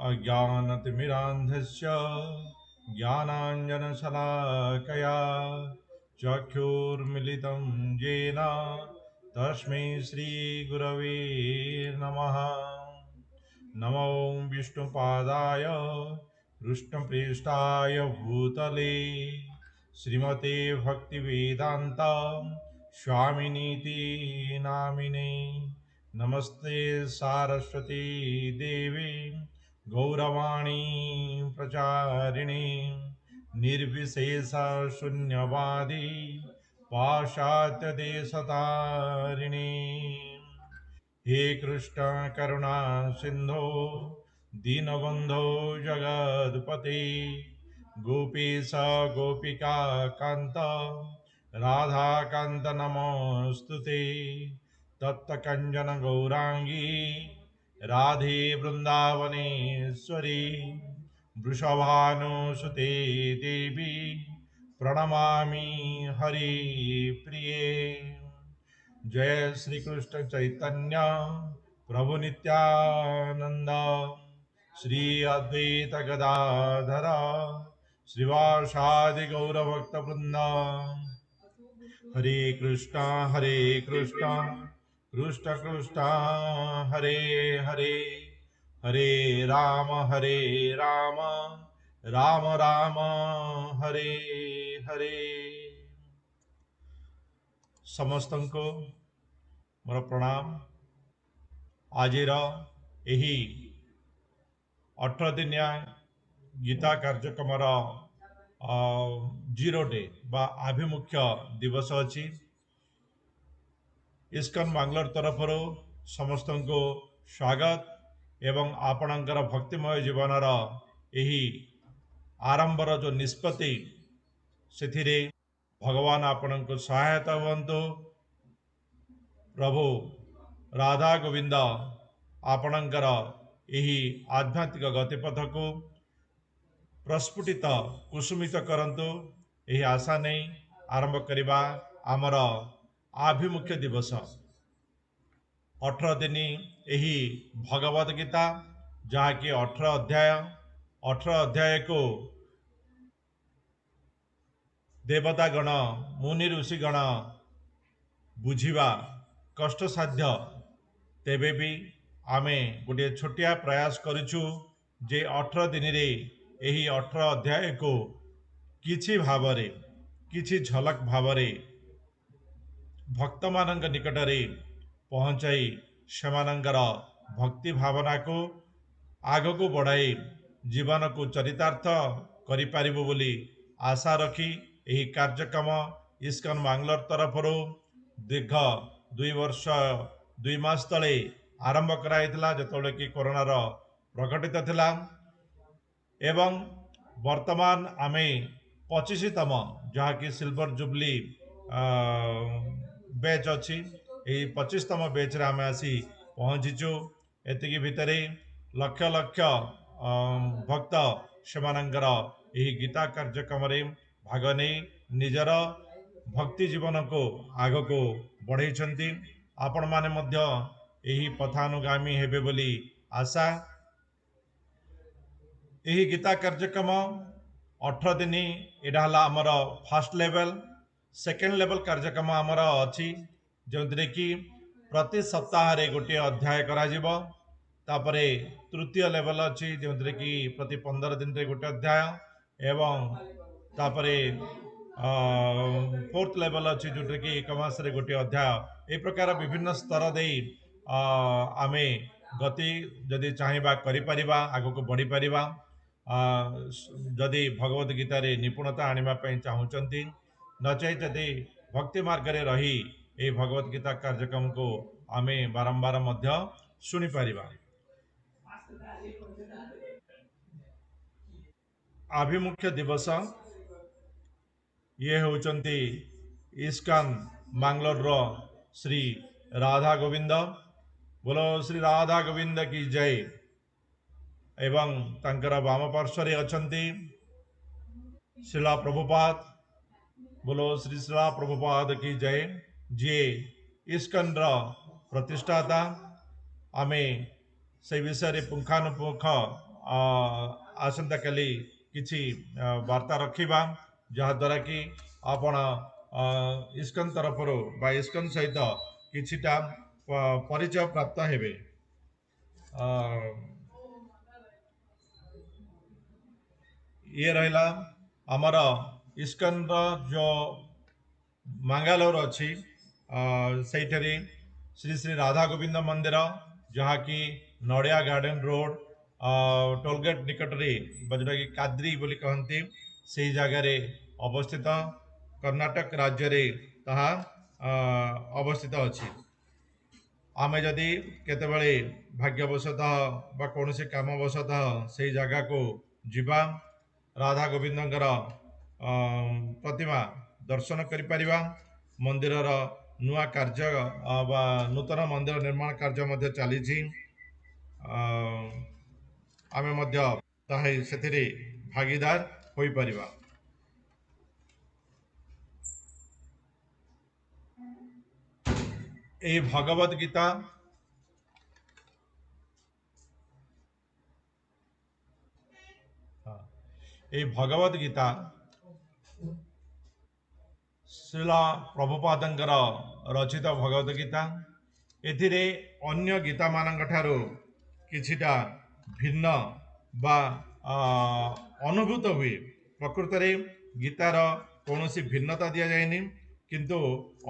अज्ञानतिमिरान्धस्य ज्ञानाञ्जनशलाकया चक्षुर्मिलितं येन तस्मै श्रीगुरवे नमः। नमो विष्णुपादाय कृष्णप्रेष्ठाय भूतले श्रीमते भक्तिवेदान्त स्वामिनीति नामिने। नमस्ते सारस्वती देवी गौरवाणी प्रचारिणी निर्विशेष शून्यवादी पाश्चात्यदेशतारिणी। हे कृष्ण करुणा सिंधो दीनबंधो जगदपते गोपीश गोपिका कांत राधा कांत नमोस्तुते। तप्त कंजन गौरांगी राधे वृंदावनेश्वरी वृषभानुसुते देवी प्रणमामि हरि प्रिये। जय श्री कृष्ण चैतन्य प्रभु नित्यानंद श्री अद्वैत गदाधर श्रीवासादि गौरभक्त वृंद। हरे कृष्णा कृष्ण कृष्ण हरे हरे हरे राम राम राम हरे हरे। समस्त को मोर प्रणाम। आजिर यही 18 दिनिया गीता कार्यक्रमर जीरो डे बा आभिमुख्य दिवस अच्छी इस्कन बांग्लोर तरफ समस्त को स्वागत एवं आपणकर भक्तिमय जीवनर यही आरंभर जो निष्पत्ति से भगवान आपण को सहायता हुंतु। प्रभु राधा गोविंद आपणकर यही आध्यात्मिक गतिपथ को प्रस्फुटित कुसुमित करंतु। यही आशा नहीं आरंभ करवा आमर आभिमुख्य दिवस 18 दिन यही भगवद गीता जहाँकि 18 अध्याय को देवता गण मुनि ऋषि गण बुझिबा कष्ट साध्य। तेबे भी आमे गोटे छोटिया प्रयास करूँ जे 18 दिन रे यही 18 अध्याय को किछि भावरे किछि झलक भावरे भक्त मानक निकटरे पहुँचाई सेमानंकर भक्ति भावना को आग को बढ़ाई जीवन को चरितार्थ करिपारिबो बोली आशा रखी यही कार्यक्रम इस्कन बांग्लोर तरफ दीर्घ 2 वर्ष 2 मास तले आरंभ कराइथिला जेतोले कि कोरोनार प्रकटित थिला एवं वर्तमान आमे 25तम जहाँकि सिल्वर जुबली बैच अच्छी यही 25तम बैच रे आमे आसी पहुँचीचु। एतिकी भितरे लक्ष लक्ष भक्त सेमानंकर यही गीता कार्यक्रम रे भाग नहीं निजर भक्ति जीवन को आग को बढ़ाई आपण माने मध्य यही पथानुगामी हेबे बोली आशा। यही गीता कार्यक्रम 18 दिन यहाँ आमर फास्ट लेवल सेकेंड लेवल कार्यक्रम आमर अच्छी जो कि प्रति सप्ताह रे गोटे अध्याय करा तापरे तृतीय लेवल अच्छी जो कि प्रति 15 दिन रे गोटे अध्याय एवं तापरे फोर्थ लेवल अच्छी जो कि एक मास रे गोटे अध्याय ए प्रकार विभिन्न स्तर दे आमे गति जदि चाहिबा करि परिबा आगो को बढ़ी परिबा। जदि भगवद गीतार निपुणता आने चाहूँगी नचे जदि भक्ति मार्ग रे रही ए भगवद गीता कार्यक्रम को आमे बारंबार मध्य शुणी पारिबा। आभिमुख्य दिवस ये होचंती इस्कन बांग्लोर रो श्री राधा गोविंद। बोलो श्री राधा गोविंद की जय। एवं तांकर वाम पार्श्व अछंती शिला प्रभुपाद। बोलो श्री शिला प्रभुपाद की जय जी इस्कन प्रतिष्ठाता। आमे से विषय पुंखानुपुंख आसंता काली किछि वार्ता रखिबा जहाद्वारा कि आपण इस्कन तरफ बा इस्कन सहित किछिटा परिचय प्राप्त हेबे। ये रहिला आमर इस्कन जो मांगालोर अच्छी से श्री श्री राधा गोविंद मंदिर जहाँकि नड़िया गार्डन रोड टोलगेट निकट में जोटा कि काद्री बोली कहती से जगार अवस्थित कर्नाटक राज्य रे ताहा अवस्थित अच्छी। आमे जदि केतेबेले भाग्यवशतः बा कौन से कामवशतः से जगह को जीवा राधा गोविंदर प्रतिमा दर्शन करिपरिबा। मंदिरर नुआ कार्य बा नूतन मंदिर निर्माण कार्य मध्य चलीछि। आमे मध्य ताहे सेथिरे भागीदार होई परिबा। ए भगवत गीता ए भगवत गीता श्रीला प्रभुपादंकर रचित भगवत गीता एथिरे अन्य गीता मानक ठारो किछिटा भिन्न बा अनुभूत हुए। प्रकृत रे गीतार कौनसी भिन्नता दिया जाएनी किंतु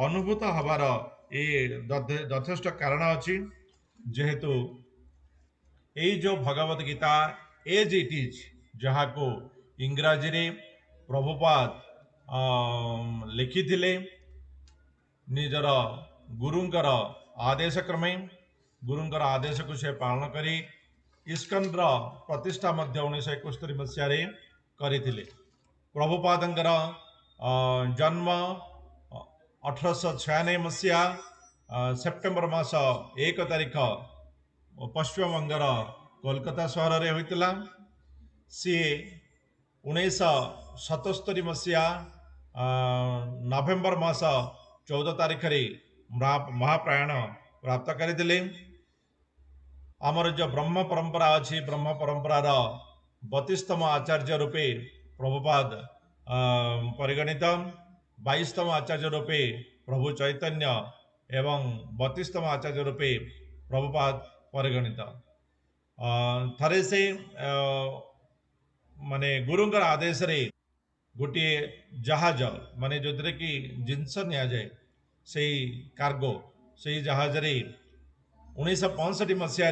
अनुभूत हबार ए यथेष्ट कारण अछि जेहेतु ए जो Bhagavad Gita as it is जहाँ को इंग्राजी रे प्रभुपाद लिखिथिले निजर गुरुंकर आदेश क्रमे गुरुंकर आदेश को से पालन करी इस्कन प्रतिष्ठा मध्य 1971 मसीह करथिले। प्रभुपादंकर जन्म 1896 मसीहा सेप्टेम्बर मास 1 तारिख पश्चिम बंगर कोलकाता सहर रे होइतिला। सी 1977 मसीहा नवेम्बर मास 14 तारिख रे महाप्रायण प्राप्त करथिले। आमर जो ब्रह्म परंपरा अच्छी ब्रह्म परंपरार 32तम आचार्य रूपे प्रभुपाद परिगणित। 22तम आचार्य रूपे प्रभु चैतन्य एवं 32तम आचार्य रूपे प्रभुपाद परिगणित। थरे से माने गुरुंकर आदेश रे गोटे जहाज माने जो कि जिनस नि जाए से कार्गो से जहाज रे 1965 मसीह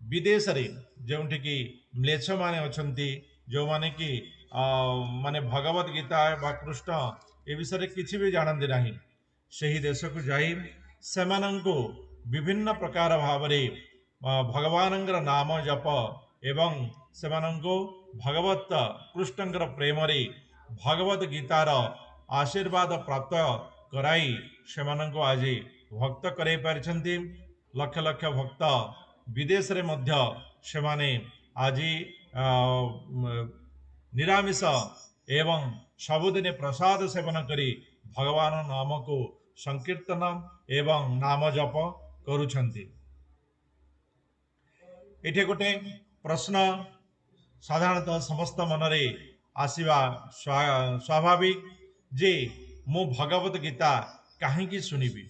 विदेश रे जो कि म्लेच्छ माने अछंती जो माने कि माने भगवत गीता बा कृष्ण ए विषय किसी भी जानते नहीं से ही देश को जाई सेमानंको विभिन्न प्रकार भाव भगवान नाम जप एवं सेमानंको भगवत कृष्णंकर प्रेम रे भगवत गीतार आशीर्वाद प्राप्त कराई सेमानंको आज भक्त कराई पारिछंती। लक्ष लक्ष भक्त विदेश रे मध्य सेमाने आज निरामिष एवं सबुदिने प्रसाद सेवन करी भगवान नाम को संकीर्तन एवं नाम जप करुछंती। एठे गोटे प्रश्न साधारणतः समस्त मनरे आसीबा स्वाभाविक जे मु भगवत गीता काहींकी सुनिबी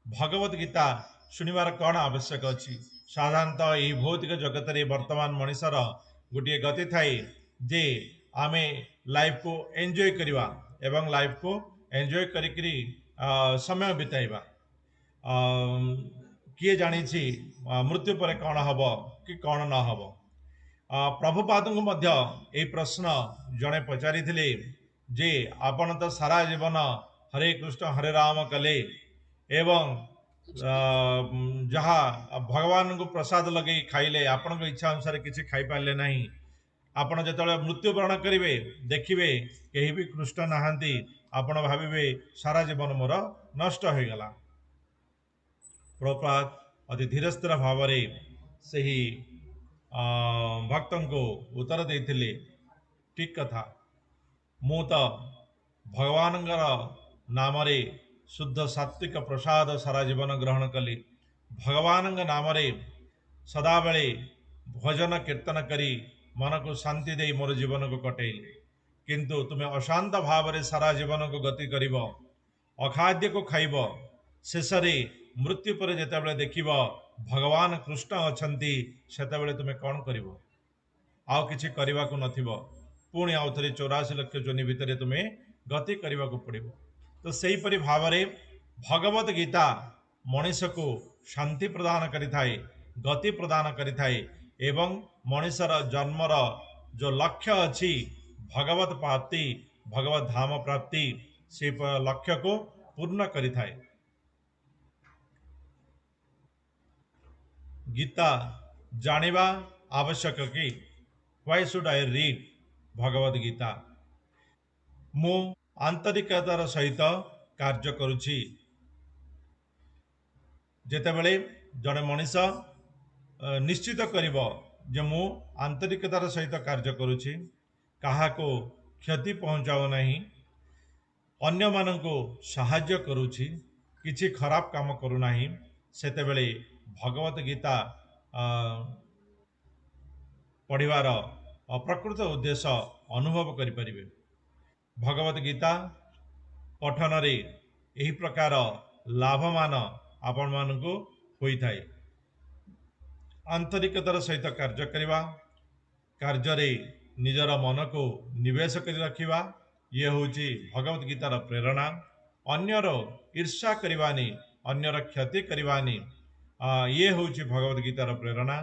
भगवत गीता शुणिबार कौन आवश्यक अच्छी। साधारणतः यही भौतिक जगत रे वर्तमान मनुष्यर गोटे गति थाए जे आमे लाइफ को एंजॉय करिवा एवं लाइफ को एंजॉय करिकरी समय बिताइबा। किए जानी मृत्यु पर कौन हब कि कौन न हब। प्रभुपाद को मध्य ए प्रश्न जड़े पचारि जे आपण तो सारा जीवन हरे कृष्ण हरे राम कले एवं जहाँ भगवान को प्रसाद लगे खाइले आपण को इच्छा अनुसार किसी खाई पारे ना आपण जो मृत्युवरण करेंगे देखिए कहीं भी कृष्ण नहांती आपण भाविबे सारा जीवन मोर नष्ट हो गला। प्रभुपाद अति धीर स्थिर भाव से ही भक्त को उत्तर देते ठीक कथा मु तो भगवान नाम शुद्ध सात्विक प्रसाद सारा जीवन ग्रहण कली भगवान नाम सदा बेले भजन कीर्तन करी मन को शांति दे मोर जीवन को कटेले, किंतु तुम्हें अशांत भाव रे सारा जीवन को गति करिब, अखाद्य को खाइब, शेष मृत्यु पर जेतेबेले देखिब भगवान कृष्ण अछंती, सेतेबेले तुम्हें कौन करिब? आउ किछि କରିବାକୁ नथिब, पुणी आउ थे 84 लक्ष जोनि भितर तुम्हें गति करने को पड़ो। तो सहीपरि भाव में भगवत गीता मनीष को शांति प्रदान करिथाए, गति प्रदान करिथाए एवं मनीषर जन्मर जो लक्ष्य अच्छी भगवत प्राप्ति, भगवत धाम प्राप्ति, से लक्ष्य को पूर्ण करिथाए। गीता जानिबा आवश्यक कि why should I read Bhagavad Gita? मु आंतरिकतार सहित कार्य करुछि। जेतेबेले जड़े मनीष निश्चित करिब जे मु आंतरिकतार सहित कार्य करुछि, काहाको क्षति पहुंचाओ नहीं, अन्य माननको साहाय्य करुछि, किछि खराब काम करू नाही, सेतेबेले भगवत गीता पढ़िबार अप्रकृत उद्देश्य अनुभव करिपारिबे। भगवत गीता पठन रे एही प्रकार लाभमान आपण मानकु होइथाए। आंतरिकतार सहित कार्य करवा, कार्य निजर मन को निवेश कर रखिबा, ये होची भगवत गीतार प्रेरणा। अन्यर ईर्ष्या करवानी, अन्यर क्षति करवानी, ये होची भगवत गीतार प्रेरणा।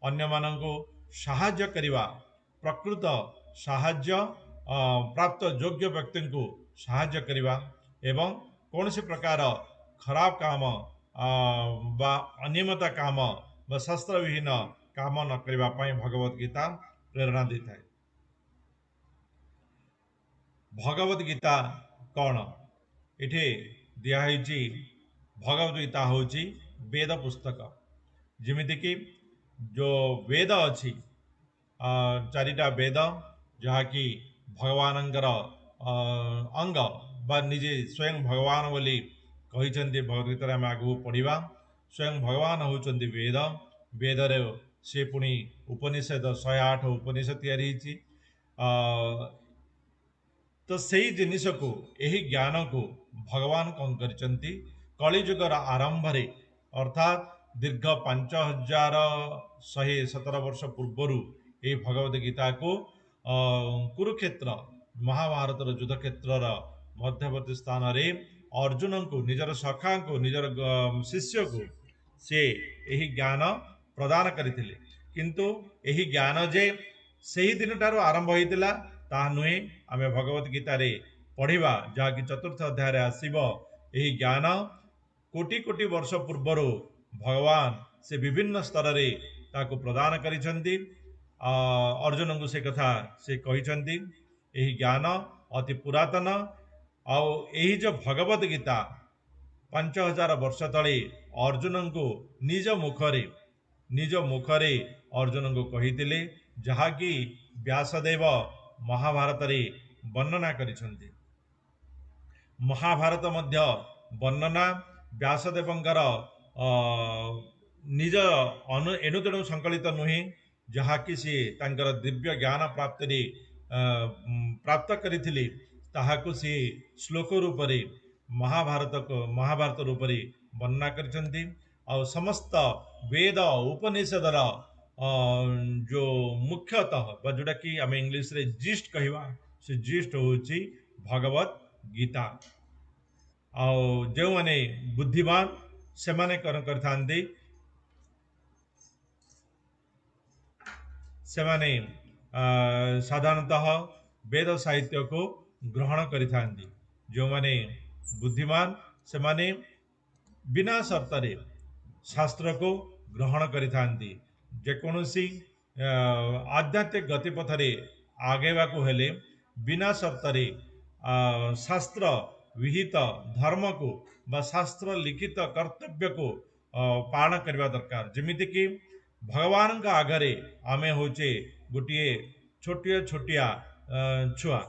अन्य मानको साहाय्य करवा, प्रकृत साहाय्य प्राप्त योग्य व्यक्ति को साहाय्य करवा एवं कौन सी प्रकार खराब काम बा अनियमित काम बा शास्त्र विहीन काम न करबा पई भगवत गीता प्रेरणा देता है। भगवत गीता कौन? इठे दिखाई भगवत गीता होची वेद पुस्तक। जमीती कि जो वेद अच्छी चारिटा वेद जहाँकि भगवानंकर अंग बा निजे स्वयं भगवान बोली कहते भगवदगीता आम आगू पढ़ा। स्वयं भगवान होचंदी वेद, वेदरे से पुणी उपनिषद 108 उपनिषद या तो सही जिनिस को यही ज्ञान को भगवान कौन करचंती कलिजुगर आरंभ रे अर्थात दीर्घ 5117 वर्ष पूर्वर ये भगवद गीता को कुरुक्षेत्र महाभारत युद्ध क्षेत्र मध्यवर्ती स्थान रे अर्जुन को निजर सखा को निजर शिष्य को से यही ज्ञान प्रदान करथिले। किंतु यही ज्ञान जे सही दिन ठारू आरंभ होइतिला ता नुहे। आमे भगवत गीता रे पढ़िबा जहाँकि चतुर्थ अध्याय रे आसीबो यही ज्ञान कोटि कोटि वर्ष पूर्वर भगवान से विभिन्न स्तर रे ताको प्रदान करिसंती। अर्जुन को से कथा से कहिसंती। यही ज्ञान अति पुरातन आउ यही जो भगवत गीता 5000 वर्ष तले अर्जुन को निज मुखरे अर्जुन को कही जहाँकि व्यासदेव महाभारत रे वर्णना करिसंती। महाभारत मध्य वर्णना व्यासदेवंकर निज एणु तेणु संकलित नुहे, जहाँकि सी तांकर दिव्य ज्ञान प्राप्ति प्राप्त करिथिले ताहाकु सी श्लोक रूप रे महाभारत रूप रे वर्णना करिसंती। और समस्त वेद उपनिषदर जो मुख्यतः जोटा कि आम इंग्लीश रे जिस्ट कहवा, से जिस्ट होची भगवत गीता। आउ जो माने बुद्धिमान से माने करथांती, से माने साधारणतः वेद साहित्य को ग्रहण करिथांती। जो माने बुद्धिमान से माने बिना शर्तरे शास्त्र को ग्रहण करिथांती। जेकोसी आध्यात्मिक गतिपथरे आगेवा को हेले बिना शर्तरे शास्त्र विहित धर्म को बा शास्त्र लिखित कर्तव्य को पालन करवा दरकार। जमिति कि भगवान का आगरे आमे होचे गोटे छोटिया छोटिया छुआ।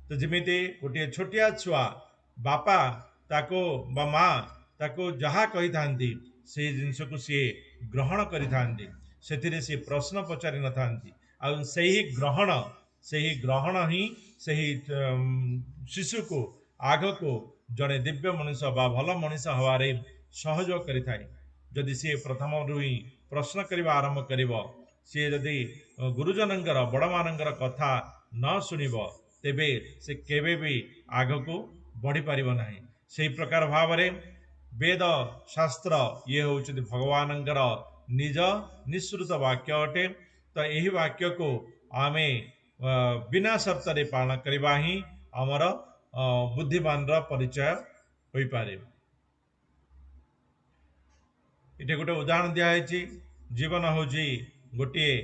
तो जमिति गोटे छोटिया छुआ बापा ताको बा माँ ताको जहाँ कही था से जिनस को सी ग्रहण करि थांती। ସେଥିରେ ସେ ପ୍ରଶ୍ନ ପଚାରି ନଥାନ୍ତି ଆଉ ସେହି ଗ୍ରହଣ ହିଁ ସେହି ଶିଶୁକୁ ଆଗକୁ ଜଣେ ଦିବ୍ୟ ମଣିଷ ବା ଭଲ ମଣିଷ ହେବାରେ ସହଯୋଗ କରିଥାଏ। ଯଦି ସିଏ ପ୍ରଥମରୁ ହିଁ ପ୍ରଶ୍ନ କରିବା ଆରମ୍ଭ କରିବ, ସିଏ ଯଦି ଗୁରୁଜନଙ୍କର ବଡ଼ମାନଙ୍କର କଥା ନ ଶୁଣିବ, ତେବେ ସେ କେବେ ବି ଆଗକୁ ବଢ଼ିପାରିବ ନାହିଁ। ସେହି ପ୍ରକାର ଭାବରେ ବେଦ ଶାସ୍ତ୍ର ଇଏ ହେଉଛନ୍ତି ଭଗବାନଙ୍କର ନିଜ ନିଃସୃତ ବାକ୍ୟ ଅଟେ। ତ ଏହି ବାକ୍ୟକୁ ଆମେ ବିନା ସର୍ତ୍ତରେ ପାଳନ କରିବା ହିଁ ଆମର ବୁଦ୍ଧିମାନର ପରିଚୟ ହୋଇପାରେ। ଏଠି ଗୋଟେ ଉଦାହରଣ ଦିଆହେଇଛି, ଜୀବନ ହେଉଛି ଗୋଟିଏ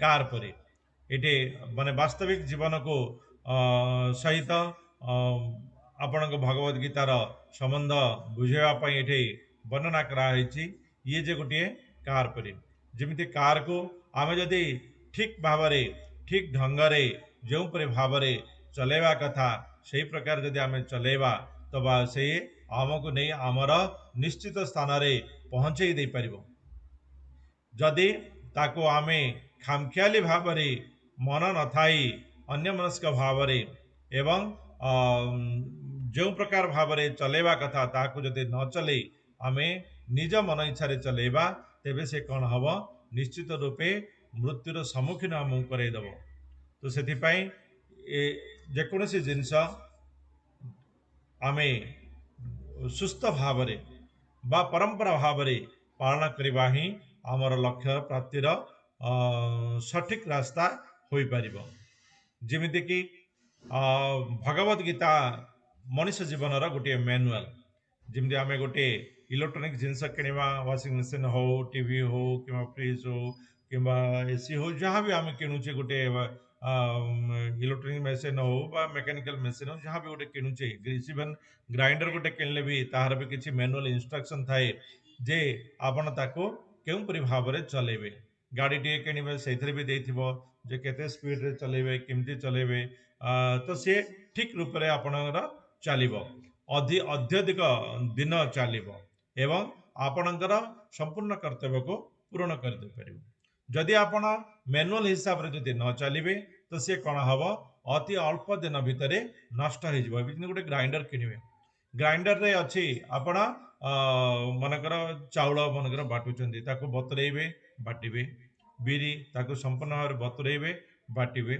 କାର ପରି। ଏଠି ମାନେ ବାସ୍ତବିକ ଜୀବନକୁ ସହିତ ଆପଣଙ୍କ ଭଗବତ ଗୀତାର ସମ୍ବନ୍ଧ ବୁଝାଇବା ପାଇଁ ଏଠି ବର୍ଣ୍ଣନା କରାହେଇଛି। ଇଏ ଯେ ଗୋଟିଏ କାର ପରି, ଯେମିତି କାରକୁ ଆମେ ଯଦି ଠିକ୍ ଭାବରେ ଠିକ୍ ଢଙ୍ଗରେ ଯେଉଁପରି ଭାବରେ ଚଲେଇବା କଥା ସେହି ପ୍ରକାର ଯଦି ଆମେ ଚଲେଇବା, ତେବେ ସେ ଆମକୁ ନେଇ ଆମର ନିଶ୍ଚିତ ସ୍ଥାନରେ ପହଞ୍ଚେଇ ଦେଇପାରିବ। ଯଦି ତାକୁ ଆମେ ଖାମଖିଆଲି ଭାବରେ ମନ ନଥାଇ ଅନ୍ୟମନସ୍କ ଭାବରେ ଏବଂ ଯେଉଁ ପ୍ରକାର ଭାବରେ ଚଲେଇବା କଥା ତାହାକୁ ଯଦି ନ ଚଲେଇ ଆମେ ନିଜ ମନ ଇଚ୍ଛାରେ ଚଲେଇବା, ତେବେ ସେ କ'ଣ ହେବ, ନିଶ୍ଚିତ ରୂପେ ମୃତ୍ୟୁର ସମ୍ମୁଖୀନ ଆମକୁ କରେଇଦେବ। ତ ସେଥିପାଇଁ ଯେକୌଣସି ଜିନିଷ ଆମେ ସୁସ୍ଥ ଭାବରେ ବା ପରମ୍ପରା ଭାବରେ ପାଳନ କରିବା ହିଁ ଆମର ଲକ୍ଷ୍ୟ ପ୍ରାପ୍ତିର ସଠିକ୍ ରାସ୍ତା ହୋଇପାରିବ। ଯେମିତିକି ଭଗବତ ଗୀତା ମଣିଷ ଜୀବନର ଗୋଟିଏ ମ୍ୟାନୁଆଲ୍। ଯେମିତି ଆମେ ଗୋଟିଏ ଇଲେକ୍ଟ୍ରୋନିକ୍ ଜିନିଷ କିଣିବା, ୱାସିଂ ମେସିନ୍ ହେଉ, ଟିଭି ହେଉ କିମ୍ବା ଫ୍ରିଜ୍ ହେଉ କିମ୍ବା ଏସି ହେଉ, ଯାହା ବି ଆମେ କିଣୁଛେ, ଗୋଟିଏ ଇଲେକ୍ଟ୍ରୋନିକ୍ ମେସିନ୍ ହେଉ ବା ମେକାନିକାଲ୍ ମେସିନ୍ ହେଉ, ଯାହା ବି ଗୋଟେ କିଣୁଛେ, ଇଭେନ୍ ଗ୍ରାଇଣ୍ଡର ଗୋଟେ କିଣିଲେ ବି ତାହାର ବି କିଛି ମ୍ୟାନୁଆଲ୍ ଇନଷ୍ଟ୍ରକ୍ସନ୍ ଥାଏ ଯେ ଆପଣ ତାକୁ କେଉଁପରି ଭାବରେ ଚଲେଇବେ। ଗାଡ଼ିଟିଏ କିଣିବେ, ସେଇଥିରେ ବି ଦେଇଥିବ ଯେ କେତେ ସ୍ପିଡ଼ରେ ଚଲେଇବେ, କେମିତି ଚଲେଇବେ, ତ ସେ ଠିକ୍ ରୂପରେ ଆପଣଙ୍କର ଚାଲିବ, ଅତ୍ୟଧିକ ଦିନ ଚାଲିବ ଏବଂ ଆପଣଙ୍କର ସମ୍ପୂର୍ଣ୍ଣ କର୍ତ୍ତବ୍ୟକୁ ପୂରଣ କରିଦେଇପାରିବ। ଯଦି ଆପଣ ମ୍ୟାନୁଆଲ୍ ହିସାବରେ ଯଦି ନ ଚାଲିବେ, ତ ସିଏ କ'ଣ ହେବ, ଅତି ଅଳ୍ପ ଦିନ ଭିତରେ ନଷ୍ଟ ହେଇଯିବ। ଯେମିତି ଗୋଟେ ଗ୍ରାଇଣ୍ଡର କିଣିବେ, ଗ୍ରାଇଣ୍ଡରରେ ଅଛି ଆପଣ ମନେକର ଚାଉଳ ମନେକର ବାଟୁଛନ୍ତି, ତାକୁ ବତୁରେଇବେ, ବାଟିବେ, ବିରି ତାକୁ ସମ୍ପୂର୍ଣ୍ଣ ଭାବରେ ବତୁରେଇବେ, ବାଟିବେ,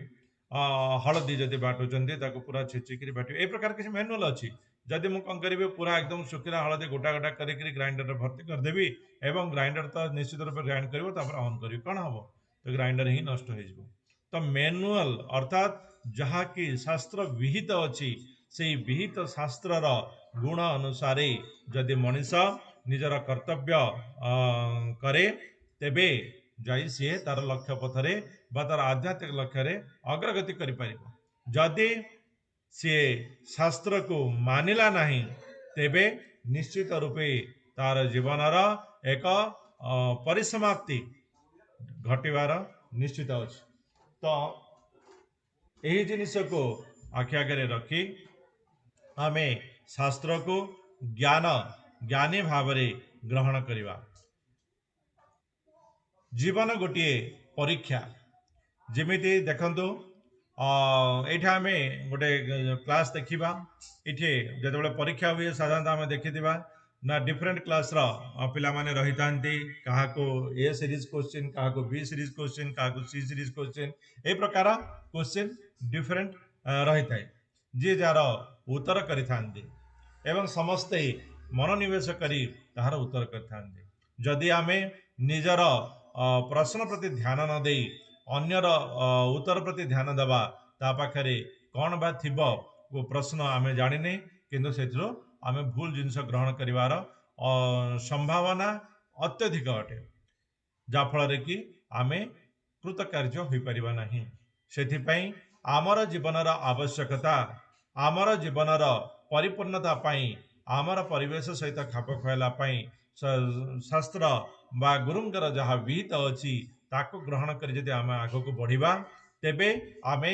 ହଳଦୀ ଯଦି ବାଟୁଛନ୍ତି ତାକୁ ପୁରା ଛେଚିକିରି ବାଟିବେ। ଏ ପ୍ରକାର କିଛି ମ୍ୟାନୁଆଲ୍ ଅଛି। ଯଦି ମୁଁ କ'ଣ କରିବି, ପୁରା ଏକଦମ ଶୁଖିଲା ହଳଦୀ ଗୋଟା ଗୋଟା କରିକିରି ଗ୍ରାଇଣ୍ଡରରେ ଭର୍ତ୍ତି କରିଦେବି ଏବଂ ଗ୍ରାଇଣ୍ଡର ତ ନିଶ୍ଚିତ ରୂପେ ଗ୍ରାଇଣ୍ଡ କରିବ, ତାପରେ ଅନ୍ କରିବି, କ'ଣ ହେବ, ତ ଗ୍ରାଇଣ୍ଡର ହିଁ ନଷ୍ଟ ହେଇଯିବ। ତ ମ୍ୟାନୁଆଲ୍ ଅର୍ଥାତ୍ ଯାହାକି ଶାସ୍ତ୍ର ବିହିତ ଅଛି, ସେଇ ବିହିତ ଶାସ୍ତ୍ରର ଗୁଣ ଅନୁସାରେ ଯଦି ମଣିଷ ନିଜର କର୍ତ୍ତବ୍ୟ କରେ, ତେବେ ଯାଇ ସିଏ ତାର ଲକ୍ଷ୍ୟ ପଥରେ ବା ତାର ଆଧ୍ୟାତ୍ମିକ ଲକ୍ଷ୍ୟରେ ଅଗ୍ରଗତି କରିପାରିବ। ଯଦି ସିଏ ଶାସ୍ତ୍ରକୁ ମାନିଲା ନାହିଁ, ତେବେ ନିଶ୍ଚିତ ରୂପେ ତାର ଜୀବନର ଏକ ପରିସମାପ୍ତି ଘଟିବାର ନିଶ୍ଚିତ ଅଛି। ତ ଏହି ଜିନିଷକୁ ଆଖି ଆଗରେ ରଖି ଆମେ ଶାସ୍ତ୍ରକୁ ଜ୍ଞାନୀ ଭାବରେ ଗ୍ରହଣ କରିବା। ଜୀବନ ଗୋଟିଏ ପରୀକ୍ଷା। ଯେମିତି ଦେଖନ୍ତୁ, ଏଇଠି ଆମେ ଗୋଟେ କ୍ଲାସ୍ ଦେଖିବା। ଏଠି ଯେତେବେଳେ ପରୀକ୍ଷା ହୁଏ ସାଧାରଣତଃ ଆମେ ଦେଖିଥିବା ନା ଡିଫରେଣ୍ଟ କ୍ଲାସ୍ର ପିଲାମାନେ ରହିଥାନ୍ତି। କାହାକୁ ଏ ସିରିଜ୍ କୋଶ୍ଚିନ୍, କାହାକୁ ବି ସିରିଜ୍ କୋଶ୍ଚିନ୍, କାହାକୁ ସି ସିରିଜ୍ କୋଶ୍ଚିନ୍, ଏ ପ୍ରକାର କୋଶ୍ଚିନ୍ ଡିଫରେଣ୍ଟ ରହିଥାଏ, ଯିଏ ଯାହାର ଉତ୍ତର କରିଥାନ୍ତି ଏବଂ ସମସ୍ତେ ମନୋନିବେଶ କରି ତାହାର ଉତ୍ତର କରିଥାନ୍ତି। ଯଦି ଆମେ ନିଜର ପ୍ରଶ୍ନ ପ୍ରତି ଧ୍ୟାନ ନ ଦେଇ ଅନ୍ୟର ଉତ୍ତର ପ୍ରତି ଧ୍ୟାନ ଦେବା, ତା ପାଖରେ କ'ଣ ବା ଥିବ ପ୍ରଶ୍ନ ଆମେ ଜାଣିନେ, କିନ୍ତୁ ସେଥିରୁ ଆମେ ଭୁଲ ଜିନିଷ ଗ୍ରହଣ କରିବାର ସମ୍ଭାବନା ଅତ୍ୟଧିକ ଅଟେ, ଯାହାଫଳରେ କି ଆମେ କୃତକାର୍ଯ୍ୟ ହୋଇପାରିବା ନାହିଁ। ସେଥିପାଇଁ ଆମର ଜୀବନର ଆବଶ୍ୟକତା, ଆମର ଜୀବନର ପରିପୂର୍ଣ୍ଣତା ପାଇଁ, ଆମର ପରିବେଶ ସହିତ ଖାପ ଖୁଆଇଲା ପାଇଁ ଶାସ୍ତ୍ର ବା ଗୁରୁଙ୍କର ଯାହା ବିହିତ ଅଛି ତାକୁ ଗ୍ରହଣ କରି ଯଦି ଆମେ ଆଗକୁ ବଢ଼ିବା, ତେବେ ଆମେ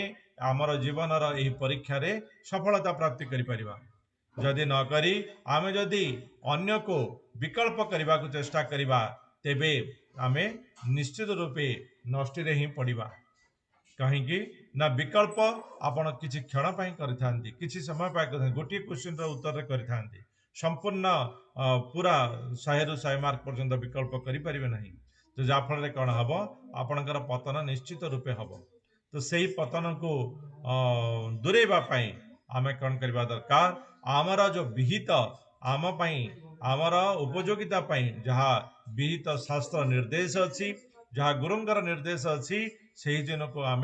ଆମର ଜୀବନର ଏହି ପରୀକ୍ଷାରେ ସଫଳତା ପ୍ରାପ୍ତି କରିପାରିବା। ଯଦି ନକରି ଆମେ ଯଦି ଅନ୍ୟକୁ ବିକଳ୍ପ କରିବାକୁ ଚେଷ୍ଟା କରିବା, तेबे आमे निश्चित रूपे नष्टि रे ही पड़िबा। कहीं ना विकल्प आपण किसी क्षण करि किसी समय गोटे क्वेश्चन उत्तर करि संपूर्ण पूरा 100 ରୁ 100 मार्क पर्यंत विकल्प करें ना। तो जाफल कौन हम आपणकर पतन निश्चित रूपे हम। तो सही पतन को दूरेवाई आम कौन करवा दरकार आमर जो विहित आम आमर उपयोगिता जहाँ विहित शास्त्र निर्देश अच्छी जहाँ गुरुंगर निर्देश अच्छी से दिन को आम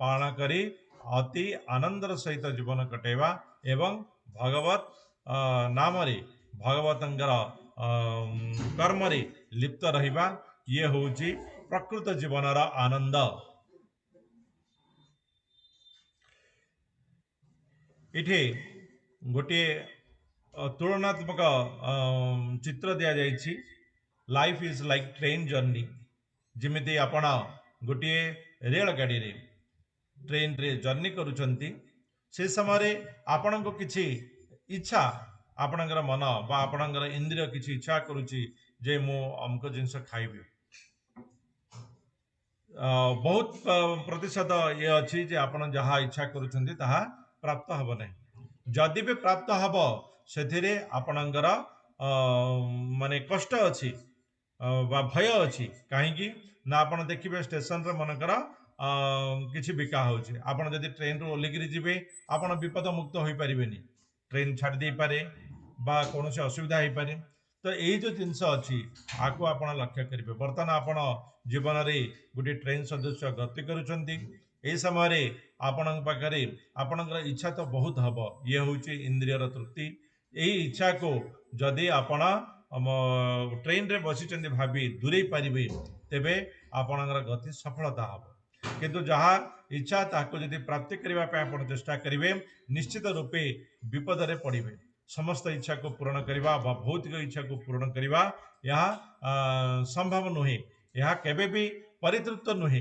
पालन करी अति आनंदर सहित जीवन कटेवा एवं भगवत नाम भगवतर कर्म लिप्त रहिबा ये होची प्रकृत जीवनर आनंद। इठे गोटे तुलनात्मक चित्र दिया जाइछि। Life is like train journey. जिमिति आपण गोटे रेल गाड़ी रे ट्रेन रे जर्नी करुचंती से समय आपण को किछि इच्छा आपणकर मन बा आपणकर इंद्रिय किछि इच्छा करुछि जे मु अमुक जिंस खाइबी। बहुत प्रतिशत ये अच्छी जे आपण जहाँ इच्छा करुछंती ताहा प्राप्त हब नहीं। जदि भी प्राप्त हब से आपणकर माने कष्ट अच्छी बा भय अच्छी कहीं ना आपण देखिए स्टेशन रे मनकर किसी बिका होची आपण जदि ट्रेन रू ओल्लिकी जिबे आपण विपद मुक्त होई परिबेनी। ट्रेन छाड़ दे पारे बा कौन से असुविधा हो पारे। तो यही जो जिनस अच्छी आपको आप लक्ष्य करेंगे। बर्तमान आपण जीवन में गोटे ट्रेन सदस्य गति करुँच समय आपण पाखे आपणकर इच्छा तो बहुत हम ये हूँ इंद्रियर तृप्ति। यही इच्छा को जदि आपण ट्रेन रे बसी भावी दूरे पारे तेबे आपणकर गति सफलता हम। किंतु जहाँ इच्छा ताको यदि प्राप्ति करने चेष्टा करेंगे निश्चित रूपे विपद रे पड़े। समस्त इच्छा को पूर्ण करवा भौतिक इच्छा को पूर्ण करवा यह संभव नुहे यह केबे भी परितृप्त नुहे।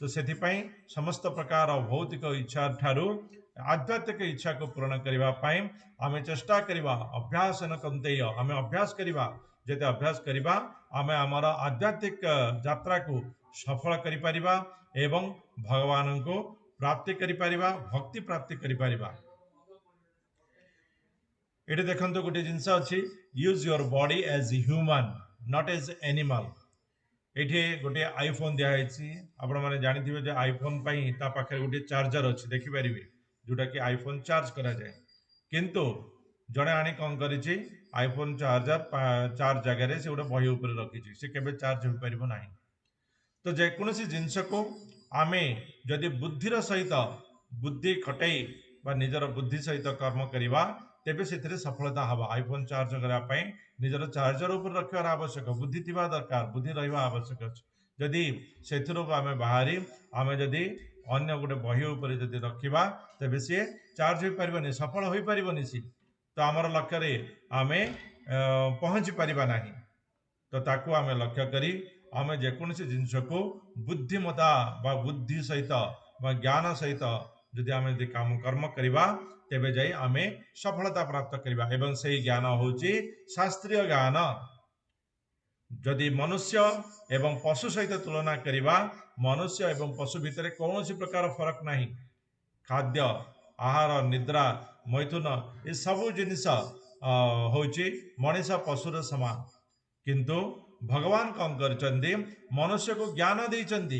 तो सेथिपाई समस्त प्रकार भौतिक इच्छा ठारू आध्यात्मिक इच्छा को पूर्ण करने आम चेष्टा करवा अभ्यास न कंतेय आम अभ्यास करवा जते अभ्यास करवा आम आमर आध्यात्मिक यात्रा को सफल करिपरिबा एवं भगवान को प्राप्ति करिपरिबा भक्ति प्राप्ति करिपरिबा। ये देखो गोटे जिनस अच्छी use your body as human not as animal. ये गोटे आईफोन दिखाई आपण मैंने जानी जे आईफोन पाखे गोटे चार्जर अच्छी देखिपारे जोटा कि आईफोन चार्ज करा जाए। किंतु जड़े आनी कौन कर आईफोन चार्जर चार्ज जगह से गोटे बही उपर रखी से केबे चार्ज हो पार ना। तो जेकोसी जिनस को आम जदि बुद्धिर सहित बुद्धि खटई बा निजर बुद्धि सहित कर्म करवा तेबे से सफलता हम। आईफोन चार्ज करने निजर चार्जर उपर रखार आवश्यक बुद्धि थिबा दरकार बुद्धि रहा आवश्यक अच्छे। जदि से आम बाहरी आम जदि अन्य गोटे बही उपर जदि रखा तेबे सी चार्ज हो पारनी सफल हो पारनी सी। तो आमर लक्ष्य आम पहुँची पारिबा नहीं। तो ताकू आम लक्ष्य करी आम जेकोसी जिनस को बुद्धिमता बा बुद्धि सहित बा ज्ञान सहित जदि आम काम कर्म करवा तेबे जाई आम सफलता प्राप्त करवा। एवं से ज्ञान होची शास्त्रीय ज्ञान। जदि मनुष्य एवं पशु सहित तुलना करवा मनुष्य एवं पशु भितर कौन प्रकार फरक नहीं। खाद्य आहार निद्रा मैथुन ये सबू जिनिस होची मनीष पशुर समान। किंतु भगवान कौन करचंदी मनुष्य को ज्ञान देइचंदी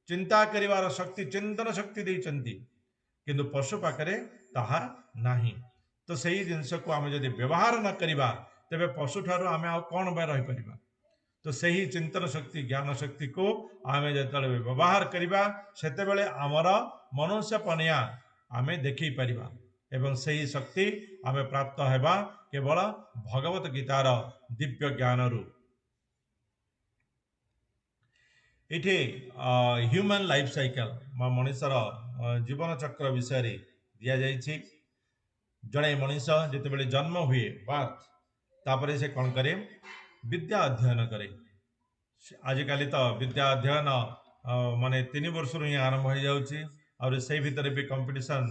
चिंता करिवार शक्ति चिंतन शक्ति देइचंदी किंतु पशु पाखरे ताहा नाही। तो सही जिनस को आम जदि व्यवहार न करिबा तेबे पशु ठारू आम आ कौन बाय रही परिबा। तो सही चिंतन शक्ति ज्ञान शक्ति को आम जो व्यवहार करवा सेतेबेले आमर मनुष्य पनिया आम देखी परिबा एवं सही शक्ति आम प्राप्त हेबा केवल भगवत गीतार दिव्य ज्ञान रु। इठे ह्यूमन लाइफ साइकिल मनुष्यर जीवन चक्र विषय दि जाइछि। जड़े मनीष जितेबाला जन्म हुए बात तापर से कौन करे विद्या अध्ययन करे। आजिकल तो विद्या अध्ययन माने 3 वर्ष ही आरंभ हो जाउछि और से भितर भी कंपटीशन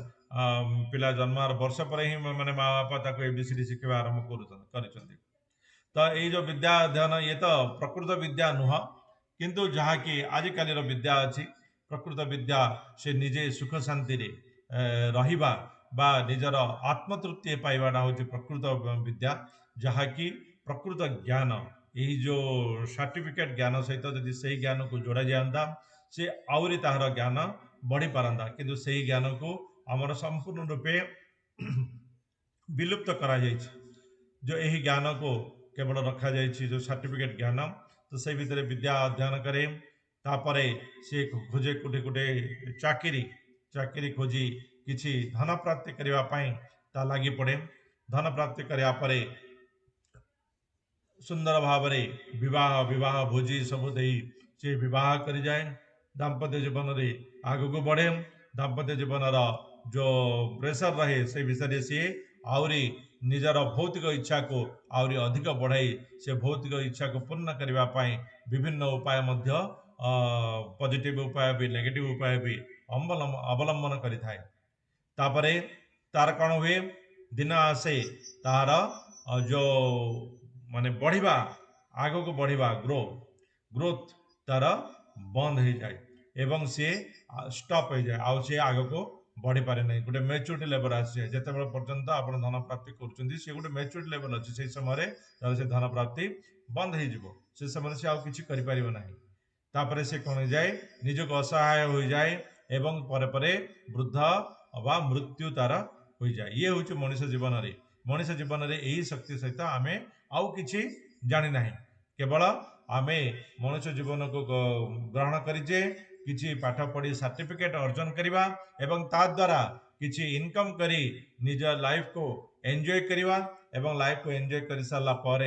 पिला जन्मार वर्ष पर ही माने माँ बापा ताको एबीसीडी शिखा आरंभ कर। तो ये जो विद्या अध्ययन ये तो प्रकृत विद्या नुह किंतु जहाँकि आजिकालीर विद्या अच्छी प्रकृत विद्या से निजे सुख शांति रे रहिबा बा निजर आत्मतृप्ति पाइबाटा हूँ प्रकृत विद्या जहाँकि प्रकृत ज्ञान यही जो सर्टिफिकेट ज्ञान सहित जदि से ज्ञान को जोड़ा जाता से आहरी ताହାର ज्ञान बढ़ी पारंता किंतु से ज्ञान को आमर संपूर्ण रूपे विलुप्त करा जायछि। जो यही ज्ञान को केवल रखा जायछि जो सर्टिफिकेट ज्ञान तो से भितर विद्या अध्ययन करे तापरे से खोजे कोटे कोटे चाकरी चाकरी खोजी किछि धन प्राप्ति करबा पई ता लागी पड़े धन प्राप्ति करबा परे सुंदर भाव विवाह विवाह भोजी सब दे से विवाह कर जाए दाम्पत्य जीवन रे आग को बढ़े दाम्पत्य जीवन जो प्रेशर रहे से विषय सी आहरी निजर भौतिक इच्छा को आहरी अधिक बढ़ाई से भौतिक इच्छा को पूर्ण करने विभिन्न उपाय पॉजिटिव उपाय भी नेगेटिव उपाय भी अवलंबन करें तापरे तार कौन हुए दिन आसे तार जो माने बढ़िबा आग को बढ़िबा ग्रोथ तार बंद हो जाए एवं सी स्टॉप हो जाए आउ सी आग को बढ़ी पारे नहीं गोटे मैच्योरिटी लेवल आसे जिते पर्यंत आप धन प्राप्ति कर गोटे मैच्योरिटी लेवल अच्छी से समय से धन प्राप्ति बंद हो से समय से आउ किसी करें तापर से कौन जाए निजक असहाय हो जाए एवं परे परे वृद्ध बा मृत्यु तार हो जाए ये हूँ मनीष जीवन में मनीष जीवन में यही शक्ति सहित आम आउ कि जानी ना केवल आम मनुष्य जीवन को ग्रहण करें किसी पाठ पढ़ी सर्टिफिकेट अर्जन करवा एवं ता द्वारा किसी इनकम करी निज लाइफ को एंजॉय करवा एवं लाइफ को एंजॉय कर सारा पर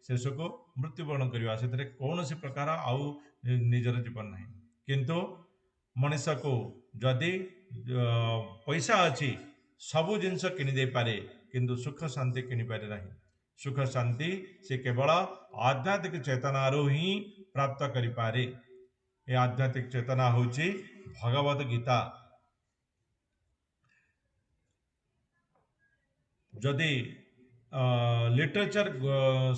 शेष को मृत्युवरण करवा से कौन सी प्रकार आउ निजर जीवन ना किंतु मनीष को जदि पैसा अच्छी सबु जिनस किनीदे पारे किंतु सुख शांति किनी पारे ना सुख शांति से केवल आध्यात्मिक चेतना ही प्राप्त करें ये आध्यात्मिक चेतना हूँ भगवत गीता जदि लिटरेचर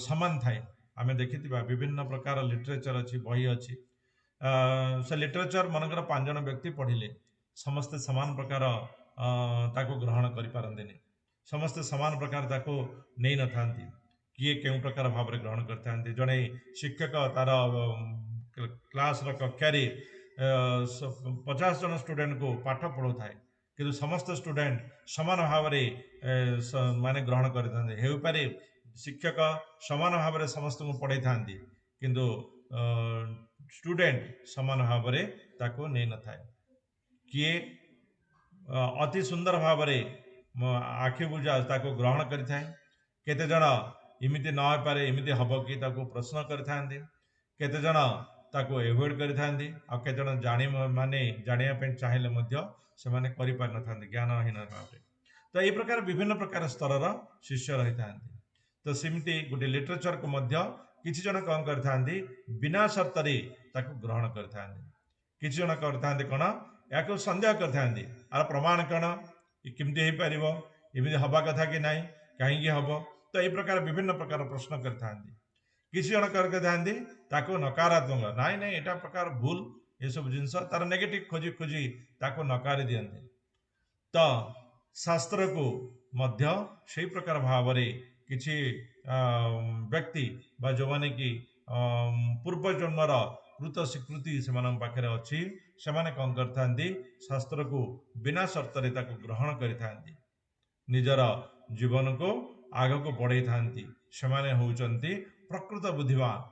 समान थाए आम देखि विभिन्न प्रकार लिटरेचर अच्छी बही अच्छी से लिटरेचर मनकर 5 जन व्यक्ति पढ़िले समस्ते समान प्रकार ताको ग्रहण करें समस्ते समान प्रकार ताको नहीं न था किए क्यों प्रकार भाव में ग्रहण करते जड़े शिक्षक तार क्लास कक्षा 50 जन स्टूडेंट को पाठ पढ़ाऊ थाए कि समस्त स्टूडेंट समान भाव माने ग्रहण करें शिक्षक समान भाव में समस्त को पढ़ाई था किंतु स्टूडेंट समान भाव में ताको नहीं न था किए अति सुंदर भाव में आखि बुझा ताको ग्रहण करें केते जन इमिति न हो पारे इमिति हम कि प्रश्न करें केते जन ताको एवॉइड करें जन जानी माने जानिया चाहिए से माने करि पार न थांती ज्ञानहीन भाव तो ये प्रकार विभिन्न प्रकार स्तर शिष्य रही था तो सेमती गोटे लिटरेचर को मध्य किसी जन कौन करते बिना शर्त ग्रहण करते किसी जन करते कौन या सन्देह करते आर प्रमाण कौन केमती हो पार इमती हवा कथा कि ना कहीं हम तो ये प्रकार विभिन्न प्रकार प्रश्न करते किसी जन करते नकारात्मक नाई ना यहाँ प्रकार भूल ये सब जिनस तार नेगेटिव खोजी खोजी ताको नकारी दियंते तो शास्त्र को मध्य से प्रकार भाव में किसी व्यक्ति बा जो माने कि पूर्व जन्मर कृत स्वीकृति से पाखे अच्छी से कौन करते शास्त्र को बिना शर्त ग्रहण करते निजर जीवन को आग को बढ़ई था होती प्रकृत बुद्धिमान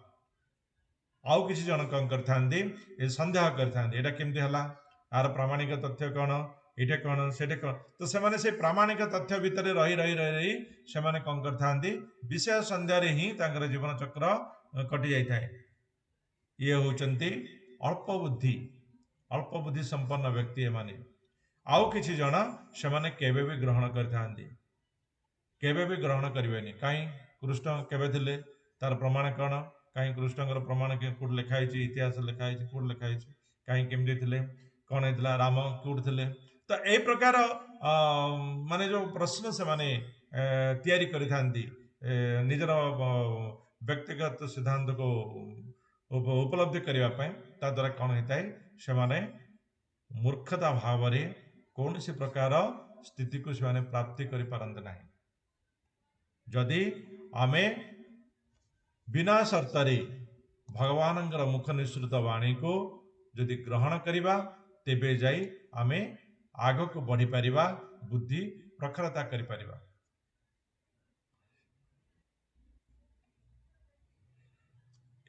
आउ किसी जन कौन करते सन्देह करते केमती है यार प्रामाणिक तथ्य कौन ये कौन से कौन तो से प्रामाणिक तथ्य भितर रही रही रही रही से कौन करते विषय सन्देह ही जीवन चक्र कटि जाए ये होती अल्प बुद्धि संपन्न व्यक्ति एमाने आउ किसी जन से केवे भी ग्रहण करते केवे भी ग्रहण करेंगे कहीं कृष्ण केवे थिले तार प्रमाण कौन कहीं कृष्ण प्रमाण के कौट लिखाई इतिहास लिखाई कौट लिखाई कहीं केमती थे कौन होता राम कौट थे तो ये प्रकार माने जो प्रश्न से माने तैयारी करिथांती निजर व्यक्तिगत सिद्धांत को उपलब्धि करने ता द्वारा कौन होता है से मूर्खता भाव में कौन सी प्रकार स्थिति को से प्राप्ति कर पारंते नहीं जदि आमे बिना शर्त भगवान मुख निश्रित वाणी को जदि ग्रहण करवा तेबे जाई आमे आग को बढ़ी पारिबा बुद्धि प्रखरता करि पारिबा।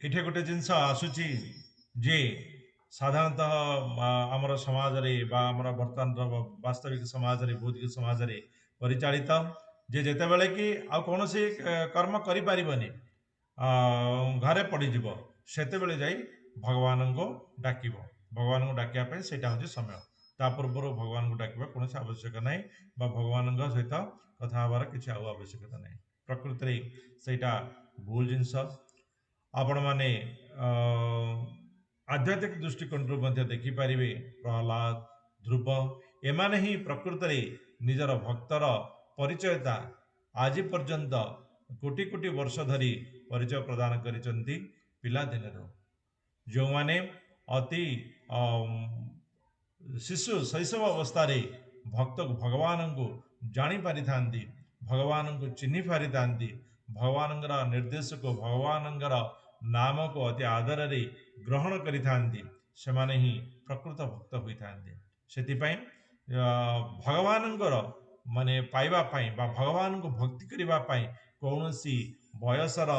इठे गोटे जिनस आसुची जे साधारणतः आमर समाज रे बा आमर वर्तमान वास्तविक समाज रे भौतिक समाज रे परिचालित जे जेते बेले कि आ कोनोसी कर्म करि पारिबनी घरे पड़ीज सेते बेले जाई भगवान को डाकिब भगवान को डाकिया पे सेटा होची समय ता पूर्व भगवान को डाकिबा कोनोसी आवश्यक नाही बा भगवान सहित कथा हबार किछि आवश्यकता नाही प्रकृति रे सेटा भूल जिनस आपण माने आध्यात्मिक दृष्टिकोण देखिपारे प्रहलाद ध्रुव एमाने ही प्रकृत में निजर भक्तर परिचयता आज पर्यंत कोटि कोटि वर्ष धरी परिचय प्रदान करिसेंती पिला दिन जो माने अति शिशु शैशव अवस्था रे भक्त भगवान को जानी पारि थांती भगवान को चिन्ह पारि थांती भगवान निर्देश को भगवान नाम को अति आदर रे ग्रहण करि थांती से माने ही प्रकृत भक्त होई थांती सेतिपई भगवान माने पाइबा पाई बा भगवान को भक्ति करिबा पाई कौनसी बयसर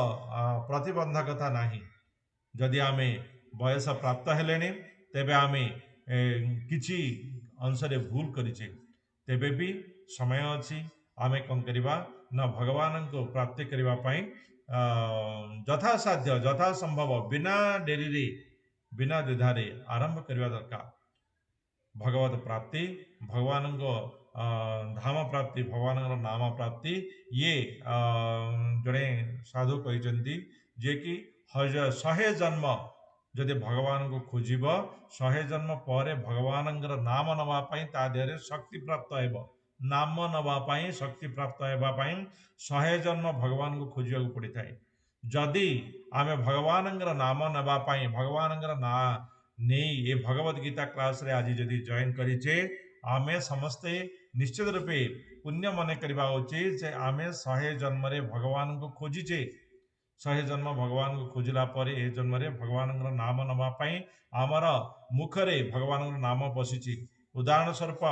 प्रतिबंधकता नाही जदि आमे बयस प्राप्त हेलेनी तेबे आमे किछि अंश रे भूल करिचे तेबे भी समय अछि आमे कौन करिबा ना भगवान को प्राप्ति करिबा पाई यथा साध्य यथा संभव बिना डेरी रे बिना द्विधारे आरंभ करवा दरकार भगवत प्राप्ति भगवान को धाम प्राप्ति भगवान नाम प्राप्ति ये जड़े साधु कहते जे कि 100 जन्म जदि भगवान को खोजिब 100 जन्म पर भगवान नाम नवापाई ता देहरे शक्ति प्राप्त हेब नाम नवापाई शक्ति प्राप्त हेबापाई 100 जन्म भगवान को खोजिया पड़ी था जदि आमे भगवान नाम नवापाई भगवान ना नहीं ये भगवत गीता क्लास रे आज जदि जॉइन करिचे आमे समस्ते निश्चित रूपे पुण्य मन करबा उचित जे आमे 100 जन्म रे भगवान को खोजिचे 100 जन्म भगवान को खोजिला पर ए जन्म रे भगवान नाम नवा पाई आमर मुखरे भगवान नाम पशिची उदाहरण स्वरूप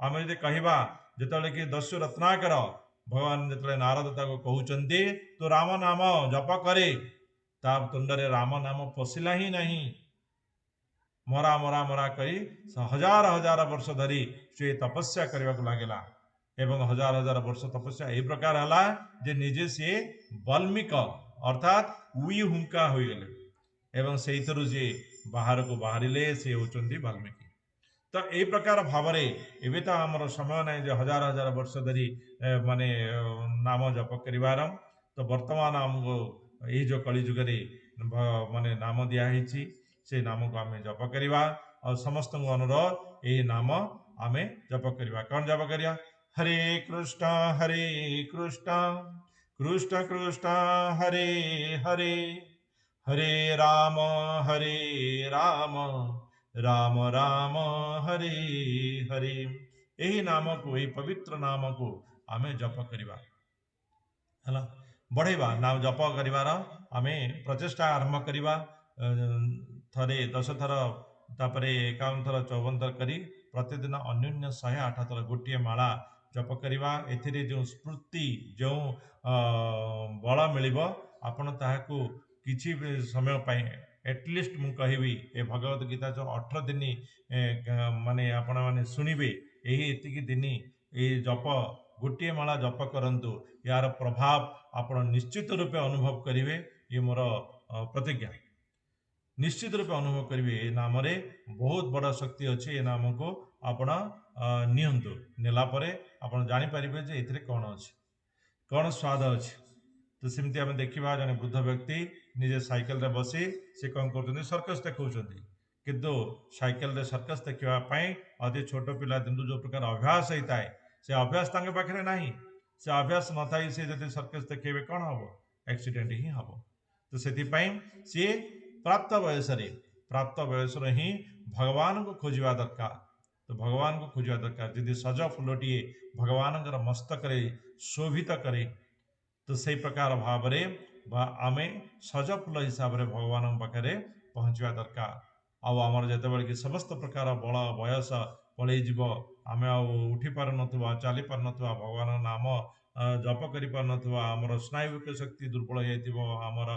आमे जदि कहिबा जेतले कि दस्यु रत्नाकर भगवान जेतले नारद ताको कहउचंदी तो राम नाम जप करे ता तुंडरे राम नाम पशिला ही नहीं मरा मरा मरा करी हजार हजार वर्ष धरी से तपस्या करने को लगेगा एवं हजार हजार वर्ष तपस्या ए प्रकार हला जे निजे से वाल्मीक अर्थात उई हुंका हो गले एवं से जे बाहर को बाहरिले से होचंदी वाल्मीकि तो ए प्रकार भाव एवं तो आमर समय ना जो हजार हजार वर्ष धरी माने नाम जप कर तो वर्तमान आमको यही जो कलिजुग माने नाम दिखाई से नाम को आम जप करवा और समस्त अनुरोध यही नाम आम जप करवा कौन जप करिया हरे कृष्ण कृष्ण कृष्ण हरे हरे हरे राम राम राम हरे हरे यही नाम को यही पवित्र नाम को आम जप करवा है बढ़ेवा नाम जप करिवार आमे प्रचेष्टा आरंभ करवा थरे 10 थर तापर 51 थर 54 थर करी प्रतिदिन अन्योन्य 108 थर गोटे माला जप करवा एथिरे जो स्फूर्ति जो बल मिलिबो आपण ताहाकू किछि समय पाए एटलिस्ट मु कहबी ए भगवत गीता जो 18 दिन माने आपण माने सुनिबे एही एतिकी दिन ए जप गोटे माला जप करंतु यार प्रभाव आपण निश्चित रूपे अनुभव करिवे ये मोर प्रतिज्ञा निश्चित रूपे अनुभव करेंगे ये नाम रे बहुत बड़ा शक्ति अच्छे ये नाम को आपण नियंतु नेला परे आपण जानि परिबे जे एथिरे कोन अछि कोन स्वाद अछि तो सेमती आम देखा जने वृद्ध व्यक्ति निजे साइकेल रे बसी से कौन कर सर्कस देखौछंती किंतु साइकेल रे सर्कस देखा अति छोट पिला दिन जो प्रकार अभ्यास होता है से अभ्यास तांके पाखरे नाही से अभ्यास न थाई से जदि सर्कस देखेबे कौन हम एक्सीडेंट ही हम तो से सी प्राप्त बयस ही भगवान को खोजा दरकार। तो भगवान को खोजा दरकार जदि सज फुलटी भगवान मस्तक शोभित करे तो से प्रकार भाव आम सज फुल हिसाब से भगवान पाखे पहुँचवा दरकार। आमर जिते कि समस्त प्रकार बल बयस पलैज आम उठी पार ना चली पार ना भगवान नाम जप कर आमर स्नायुविक शक्ति दुर्बल हो आमर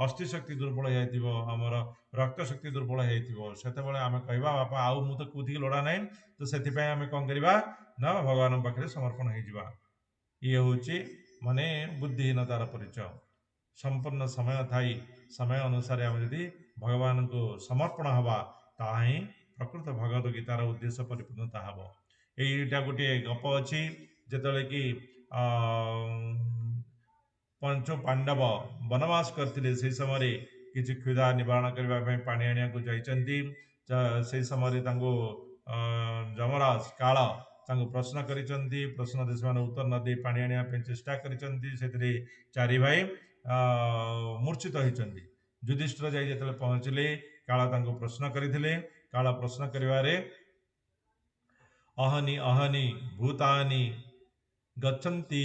अस्थि शक्ति दुर्बल हो आमर रक्त शक्ति दुर्बल होते आम कह बापा आउ मु तो कौथि लोड़ा ना तो से आम कौन करवा ना भगवान पाखे समर्पण हो ये हूँ माने बुद्धिहीनतार परिचय। संपूर्ण समय थाई समय अनुसार आम जदि भगवान को समर्पण हवा ताही प्रकृत भगवत गीतार उद्देश्य परिपूर्णता हम। यहीटा गोटे गप अच्छी जिते कि पंचु पांडव वनवास करते से समय किसी क्षुधा निवारण करने पानी आने को जाइंट से समय जमराज काल प्रश्न करिसेंती प्रश्न दे से उत्तर न दे पानी आने चेष्टा करिसेंती से चारि भाई मूर्छित होइचंती। युधिष्ठिर जाई जेतले पहुँचले काल तांको प्रश्न करथिले काल प्रश्न करिवारे अहनि अहनि भूतानि गच्छन्ति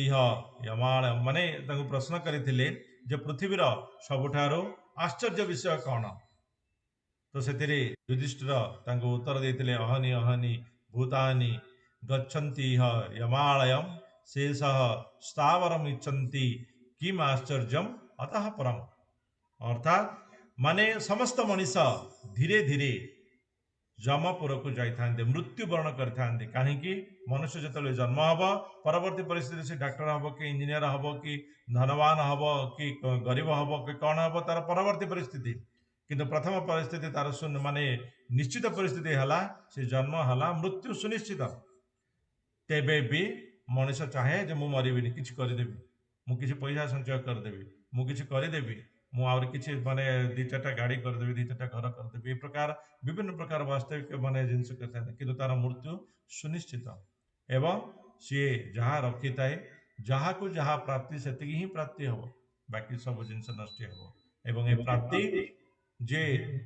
यमाण माने तांको प्रश्न करथिले जे पृथ्वीर सबुठारो आश्चर्य विषय कौन। तो से युधिष्ठिर तांको उत्तर देते अहनि अहनि भूतानि गच्छन्ति यमालयम शेषः स्थावरम इच्छन्ति किम आश्चर्यम अतः परम। अर्थात माने समस्त मनीष धीरे धीरे जमपुर को जाते मृत्युवरण करते कहीं मनुष्य जो जन्म हम परवर्ती परिस्थिति से डॉक्टर हम कि इंजीनियर हम कि धनवान हम कि गरीब हम कि कौन हम तार परवर्ती परिस्थिति किंतु प्रथम परिस्थिति तार शून्य माने निश्चित परिस्थिति है से जन्म है मृत्यु सुनिश्चित। तेबे भी मनीष चाहे जे मु मरबी कि करदेवी मुझे पैसा संचय करदेवी मुझे करदेवी मुझे माने दी चार्टा गाड़ी करदेवी दी चार्टा घर करदेवी प्रकार विभिन्न प्रकार वास्तविक माने जिनस करते कि तार मृत्यु सुनिश्चित एवं सी जहाँ रखी थाए जहाँ को जहाँ प्राप्ति से ही प्राप्ति हम बाकी सब जिन नष्ट हो एवं ए प्राप्ति जे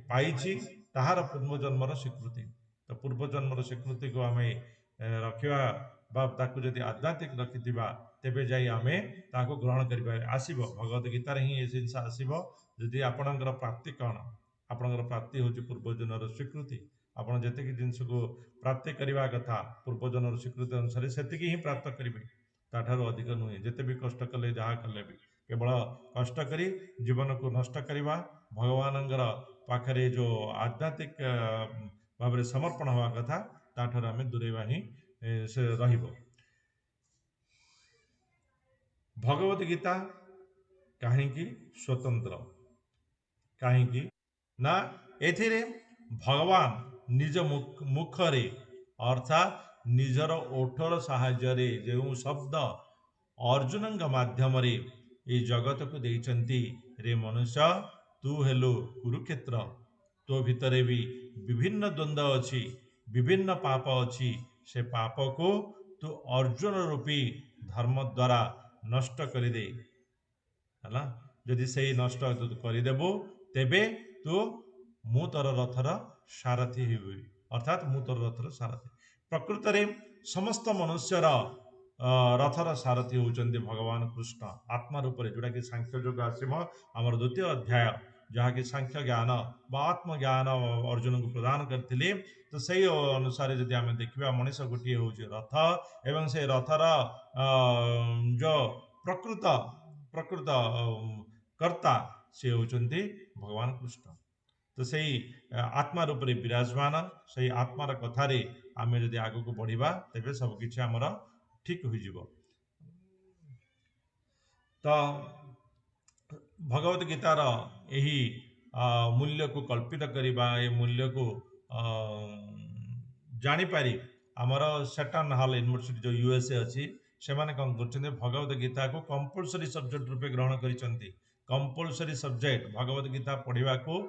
पाई ताहार पूर्वजन्मर स्वीकृति। तो पूर्वजन्मर स्वीकृति को आम रखा ताकू जदि आध्यात्मिक रखिथिबा तेबे जाई आमे ताको ग्रहण करिबा आसीबो भगवत गीता रे ही ए जिनस आसीबो। जदि आपणकर प्राप्ति कौन आपणकर प्राप्ति होची पूर्वजन्मर स्वीकृति आपण जतेक जिनस को प्राप्ति करने कथा पूर्वजन्मर स्वीकृति अनुसार सेतिकी ही प्राप्त करेंगे ताठार अधिक नुहे जिते भी कष्ट कले जहाँ कले भी केवल कष्ट करी जीवन को नष्ट करवा भगवान पाखरे जो आध्यात्मिक भाव में समर्पण हवा कथा ताठार आम दूरेवा ही से रहिबो। भगवत गीता कहीं स्वतंत्र कहीं ना एथिरे भगवान निज मुखरे अर्थात निजर ओठर साहाय्य जो शब्द अर्जुन माध्यम ये जगत को देइचंती रे मनुष्य तू हेलो कुरुक्षेत्र तो भितर भी विभिन्न द्वंद्व अच्छी विभिन्न पाप अच्छी से पाप को तू अर्जुन रूपी धर्म द्वारा नष्ट कर दे है जदि से नष्ट तू करदेबु तेबे तू मु तोर रथर सारथी हुई अर्थात मु तोर रथर सारथी। प्रकृत में समस्त मनुष्यर रथर सारथी होउचंदी भगवान कृष्ण आत्मा रूप में जोटा कि सांख्य योग आसम आमर द्वितीय अध्याय जहाँकि सांख्य ज्ञान व आत्मज्ञान अर्जुन को प्रदान करते। तो से अनुसार जदि आम देखा मनीष गोटे हूँ रथ एवं से रथर जो प्रकृत प्रकृत कर्ता से होउचंदी भगवान कृष्ण। तो से आत्मा रूप में विराजमान से आत्मार कथार आम जदि आग को बढ़ा तेज सबकि आमर ठीक हो। तो भगवत गीतार यही मूल्य को कल्पित करवा ये मूल्य को जानीपारी आमर सेटन हॉल यूनिवर्सिटी जो यूएसए अच्छी से मैंने कौन कर भगवत गीता को कंपलसरी सब्जेक्ट रूपे ग्रहण कर कंपलसरी सब्जेक्ट भगवत गीता पढ़ा को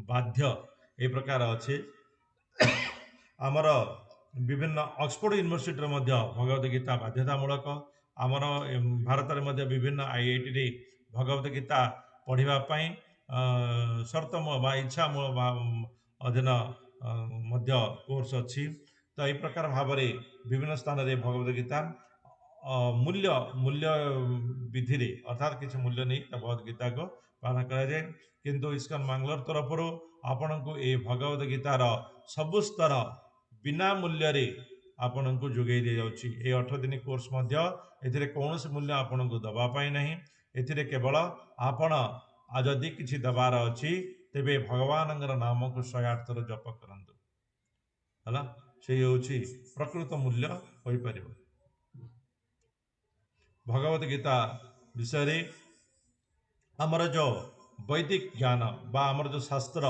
बाध्य ए प्रकार अच्छे। आमर विभिन्न ऑक्सफोर्ड यूनिवर्सिटी भगवत गीता बाध्यतामूलक आमर भारत में विभिन्न आईआईटी रे भगवत गीता पढ़िबा पई शर्त बा इच्छा अधीन मध्य कोर्स अछि। तो यही प्रकार भाव विभिन्न स्थान रे भगवत गीता मूल्य मूल्य विधि रे अर्थात किसी मूल्य नहीं भगवत गीता को पालन करा जाए। किंतु इस्कन मंगलोर तरफ आपण को ए भगवत गीतार सबु स्तर बिना मूल्य रे आपण को जोगे दि जाउछि। ए 18 दिन कोर्स मध्य एथिरे कौनसी मूल्य आपण को दबा पाई नहीं। एथिरे केवल आपण जदि किछि दबार अछि तेबे भगवानंगर नाम को 108 थर जप करंतु हला से होछि प्रकृत मूल्य होई परिबो। भगवत गीता विषय रे हमर जो वैदिक ज्ञान बा हमर जो शास्त्र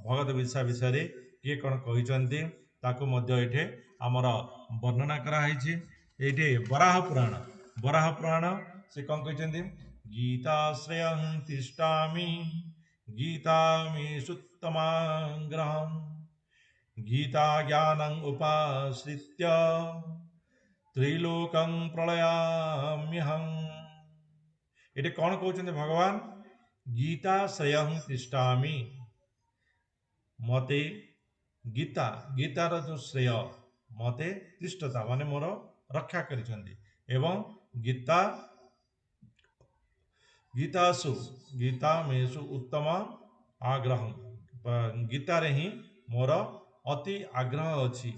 भगवत गीता विषय रे किए कौन कहिचंती ताकू मध्य एठे हमर वर्णना करा हैछि। एठे वराह पुराण से कौन कहिचंती गीताश्रयं तिष्ठामि गीतामि सुत्तमाग्रहम् गीता ज्ञानं उपाश्रित्य त्रिलोकं प्रलयाम्यहम्। ये कौन कहते भगवान गीता श्रेयं तिष्ठामि मते गीता गीतार जो श्रेय मते तिष्ठता माने मोर रक्षा करिसेंती एवं गीता गीतासु गीता मेसु उत्तम आग्रह गीता रे ही मोर अति आग्रह अछि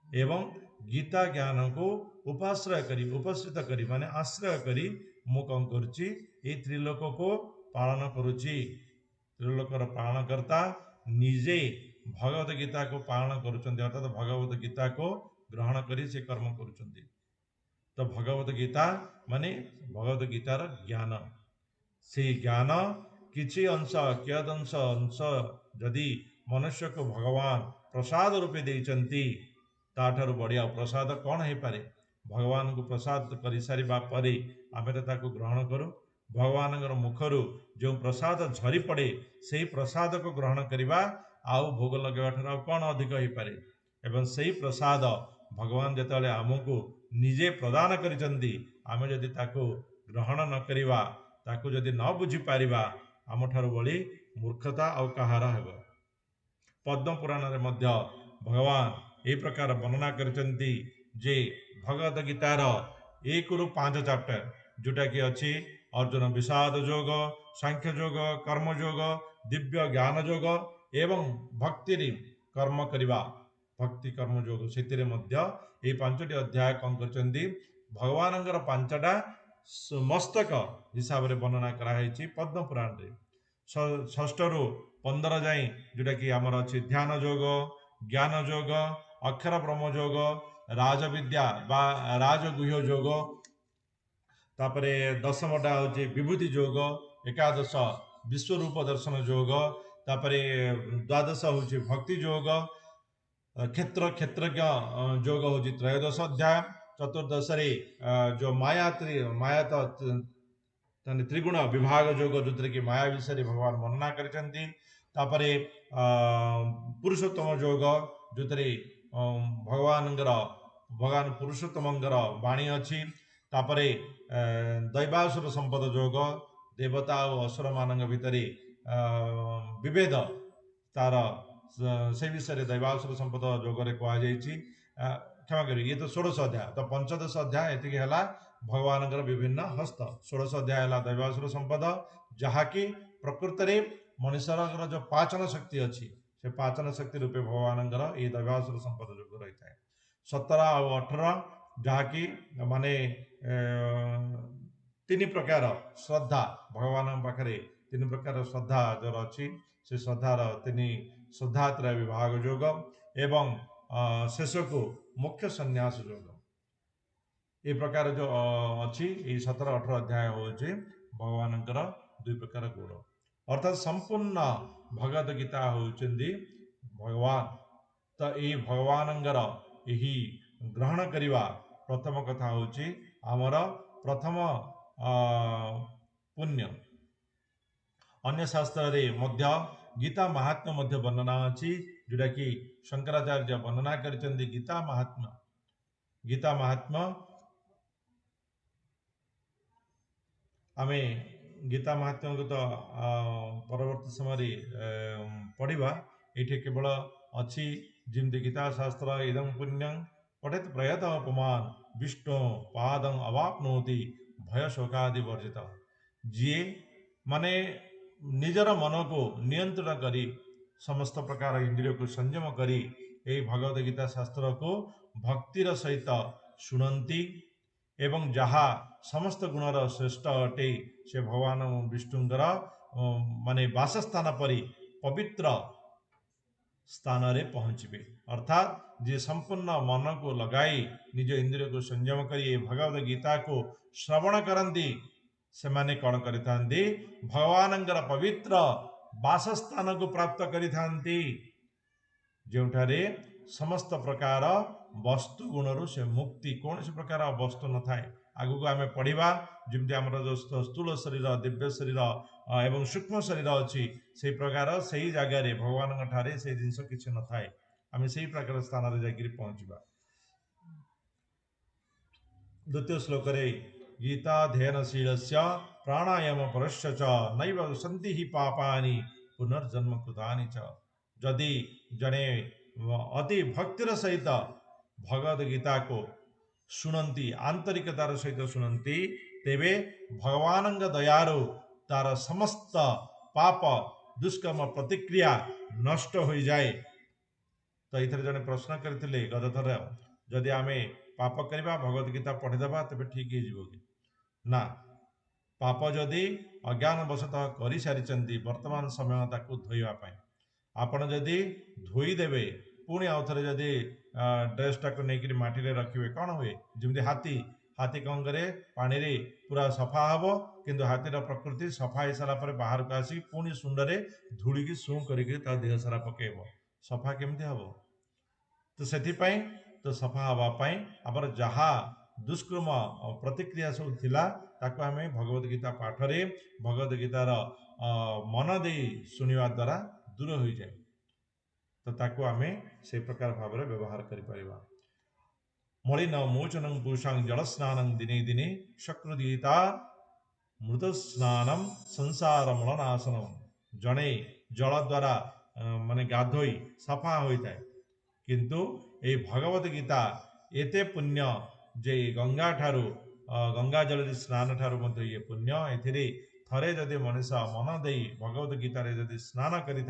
एवं गीता ज्ञान को उपाश्रय करी उपस्थित करी माने आश्रय करी मु कौन करुच्ची ये त्रिलोक को पालन करुच्ची। त्रिलोकर पालन करता निजे भगवत गीता को पालन करुचंती अर्थात भगवत गीता को ग्रहण करी से कर्म करुचंती। तो भगवत गीता माने भगवत गीतार ज्ञान से ज्ञान किछि अंश कियद अंश जदि मनुष्य को भगवान प्रसाद रूपे देइचंती ताठारु बढ़िया प्रसाद कौन है पारे। भगवान को प्रसाद कर सारिबा परे आमे तो ताको ग्रहण करू। भगवान मुखरु जो प्रसाद झरी पड़े से प्रसाद को ग्रहण करवा आउ भोग लगेवा ठार कौन अधिक हो पारे। एवं सही प्रसाद भगवान जिते आमको निजे प्रदान करिसंती आमे जदि ताको ग्रहण न करिवा ताको जदि न बुझी पारिबा आम ठारु बड़ी मूर्खता आउ कहार हेब। पद्म पुराण रे मध्य भगवान ए प्रकार वर्णना करचंती जे भगवत गीतार 1 रु 5 चैप्टर जोटा कि अछि अर्जुन विषाद योग सांख्य योग कर्म योग दिव्य ज्ञान योग एवं भक्ति कर्म करिवा भक्ति कर्म योग से मध्य ए 5टी अध्याय कौन करचंती भगवानंगर 5टा मस्तक हिसाब से वर्णना कराई पद्म पुराण रे 6 रु 15 जाए जोटा कि आमर अच्छी ध्यान योग ज्ञान योग अक्षर ब्रह्म योग राजविद्या बा राजगुह्य योग तापरे 10मटा हूँ विभूति योग 11 विश्वरूप दर्शन योग तापरे 12 हूँ भक्ति योग क्षेत्रज्ञ योग हूँ 13 अध्याय 14 जो माया त्रिगुण विभाग योग जो कि माया विषय भगवान वर्णना करचंती। तापरे पुरुषोत्तम योग जो भगवान पुरुषोत्तमंगर वाणी अच्छी। तापरे दैवासुर संपद योग देवता और असुर मान भितर विभेद तार से विषय दैवासुर संपद योग कहुई क्षमा करी ये तो 16 अध्याय तो 15 अध्याय एति है भगवान विभिन्न हस्त 16 अध्याय है दैवासुर संपद जहाँकि प्रकृत में मनुष्यर जो पाचन शक्ति अच्छी से पाचन शक्ति रूपे भगवान ये दैवासुर संपद योग रही है। 17 और 18 जहाँकि माने 3 प्रकार श्रद्धा भगवान पाखे 3 प्रकार श्रद्धा जो अच्छी से श्रद्धार 3 श्रद्धात्रय विभाग योग एवं शेष को मुख्य संन्यास योग ये प्रकार जो अच्छी 17-18 अध्याय हूँ भगवान 2 प्रकार गुण अर्थात संपूर्ण भगवत गीता होउचंदी भगवान। तो ये भगवानंगर यही ग्रहण करिवा प्रथम कथा होची आमर प्रथम पुण्य। अन्य शास्त्र रे मध्य गीता महात्म्य मध्य वर्णना अच्छी जोटा कि शंकराचार्य वर्णना करचंदी गीता महात्मा आमे गीता महात्म्य को तो परवर्ती समय पढ़ा ये केवल अच्छी जमी गीता शास्त्र इदं पुण्यं पठेत प्रयत अपमान विष्णु पादं अवाप्नोति भय शोकादि वर्जित जी माने निजर मन को नियंत्रण करी समस्त प्रकार इंद्रिय को संयम करी ये भगवद गीता शास्त्र को भक्तिर सहित शुणती एवं जहा समस्त गुणर श्रेष्ठ अटे से भगवान विष्णुंकर माने वासस्थान परी पवित्र स्थान रे पहुँचे अर्थात जे संपूर्ण मन को लगाई निज इंद्रिय को संयम करी भगवद गीता को श्रवण करती से माने कौन करिथांती भगवानंकर पवित्र वासस्थान को प्राप्त करिथांती जोठारे समस्त प्रकार वस्तु गुणरू से मुक्ति कौन सी प्रकार वस्तु न थाए आगु को आम पढ़ा जमी आम जो स्थूल शरीर दिव्य शरीर एवं सूक्ष्म शरीर अच्छी से प्रकार से ही जगार भगवान ठारे से जिनस किसी न थाए आम से प्रकार स्थान में जाकर पहुँचवा द्वितीय श्लोक गीताध्ययनशील प्राणायाम परस्य च नैव सन्ति हि पापानि पुनर्जन्म कृतानि च जदि जने अति भक्तिर सहित भगवद गीता को शुणती आंतरिकतार सहित शुणती तेबे भगवान दयारु तार समस्त पाप दुष्कर्म प्रतिक्रिया नष्ट हो जाए। तो ये जड़े प्रश्न करते गत थर जदि आम पाप करवा भगवद गीता पढ़ीदेवा तेज ठीक हो ना पाप जदि अज्ञान वशतः कर सारी वर्तमान समय ताकू धोवाई आपण जदि धोईदेवे पुणी आउ थे जदि ड्रेसटा को लेकिन माटी में रखिए कौन हुए जमी हाथी हाथी कौन करे पानी रे पूरा सफा हम किंतु हाथीर प्रकृति सफा हो सारापर बाहर को आसिक पुणी सुंडरे धूल की सूँ करके देह सारा पकेब सफा केमती हम तो से तो सफा हाँपाई आमर जहाँ दुष्कर्म प्रतिक्रिया सब थिला ताको आम भगवद गीता पाठ रे भगवद गीतार मन दे शुणा द्वारा दूर हो जाए तो ताको आम से प्रकार भाव में व्यवहार कर मलिन मोचन पूषांग जल स्नान दिने दिने शक्रदीता मृत स्नान संसार मलनाशनम जड़े जल द्वारा माने गाधोई सफा होता है किंतु ये भगवद गीता एते पुण्य जे गंगा ठारू गंगा जल स्नान ठारू मध्य ये पुण्य ए थरे जदि मनुष्य मन दे भगवद गीतार जदि स्नान करें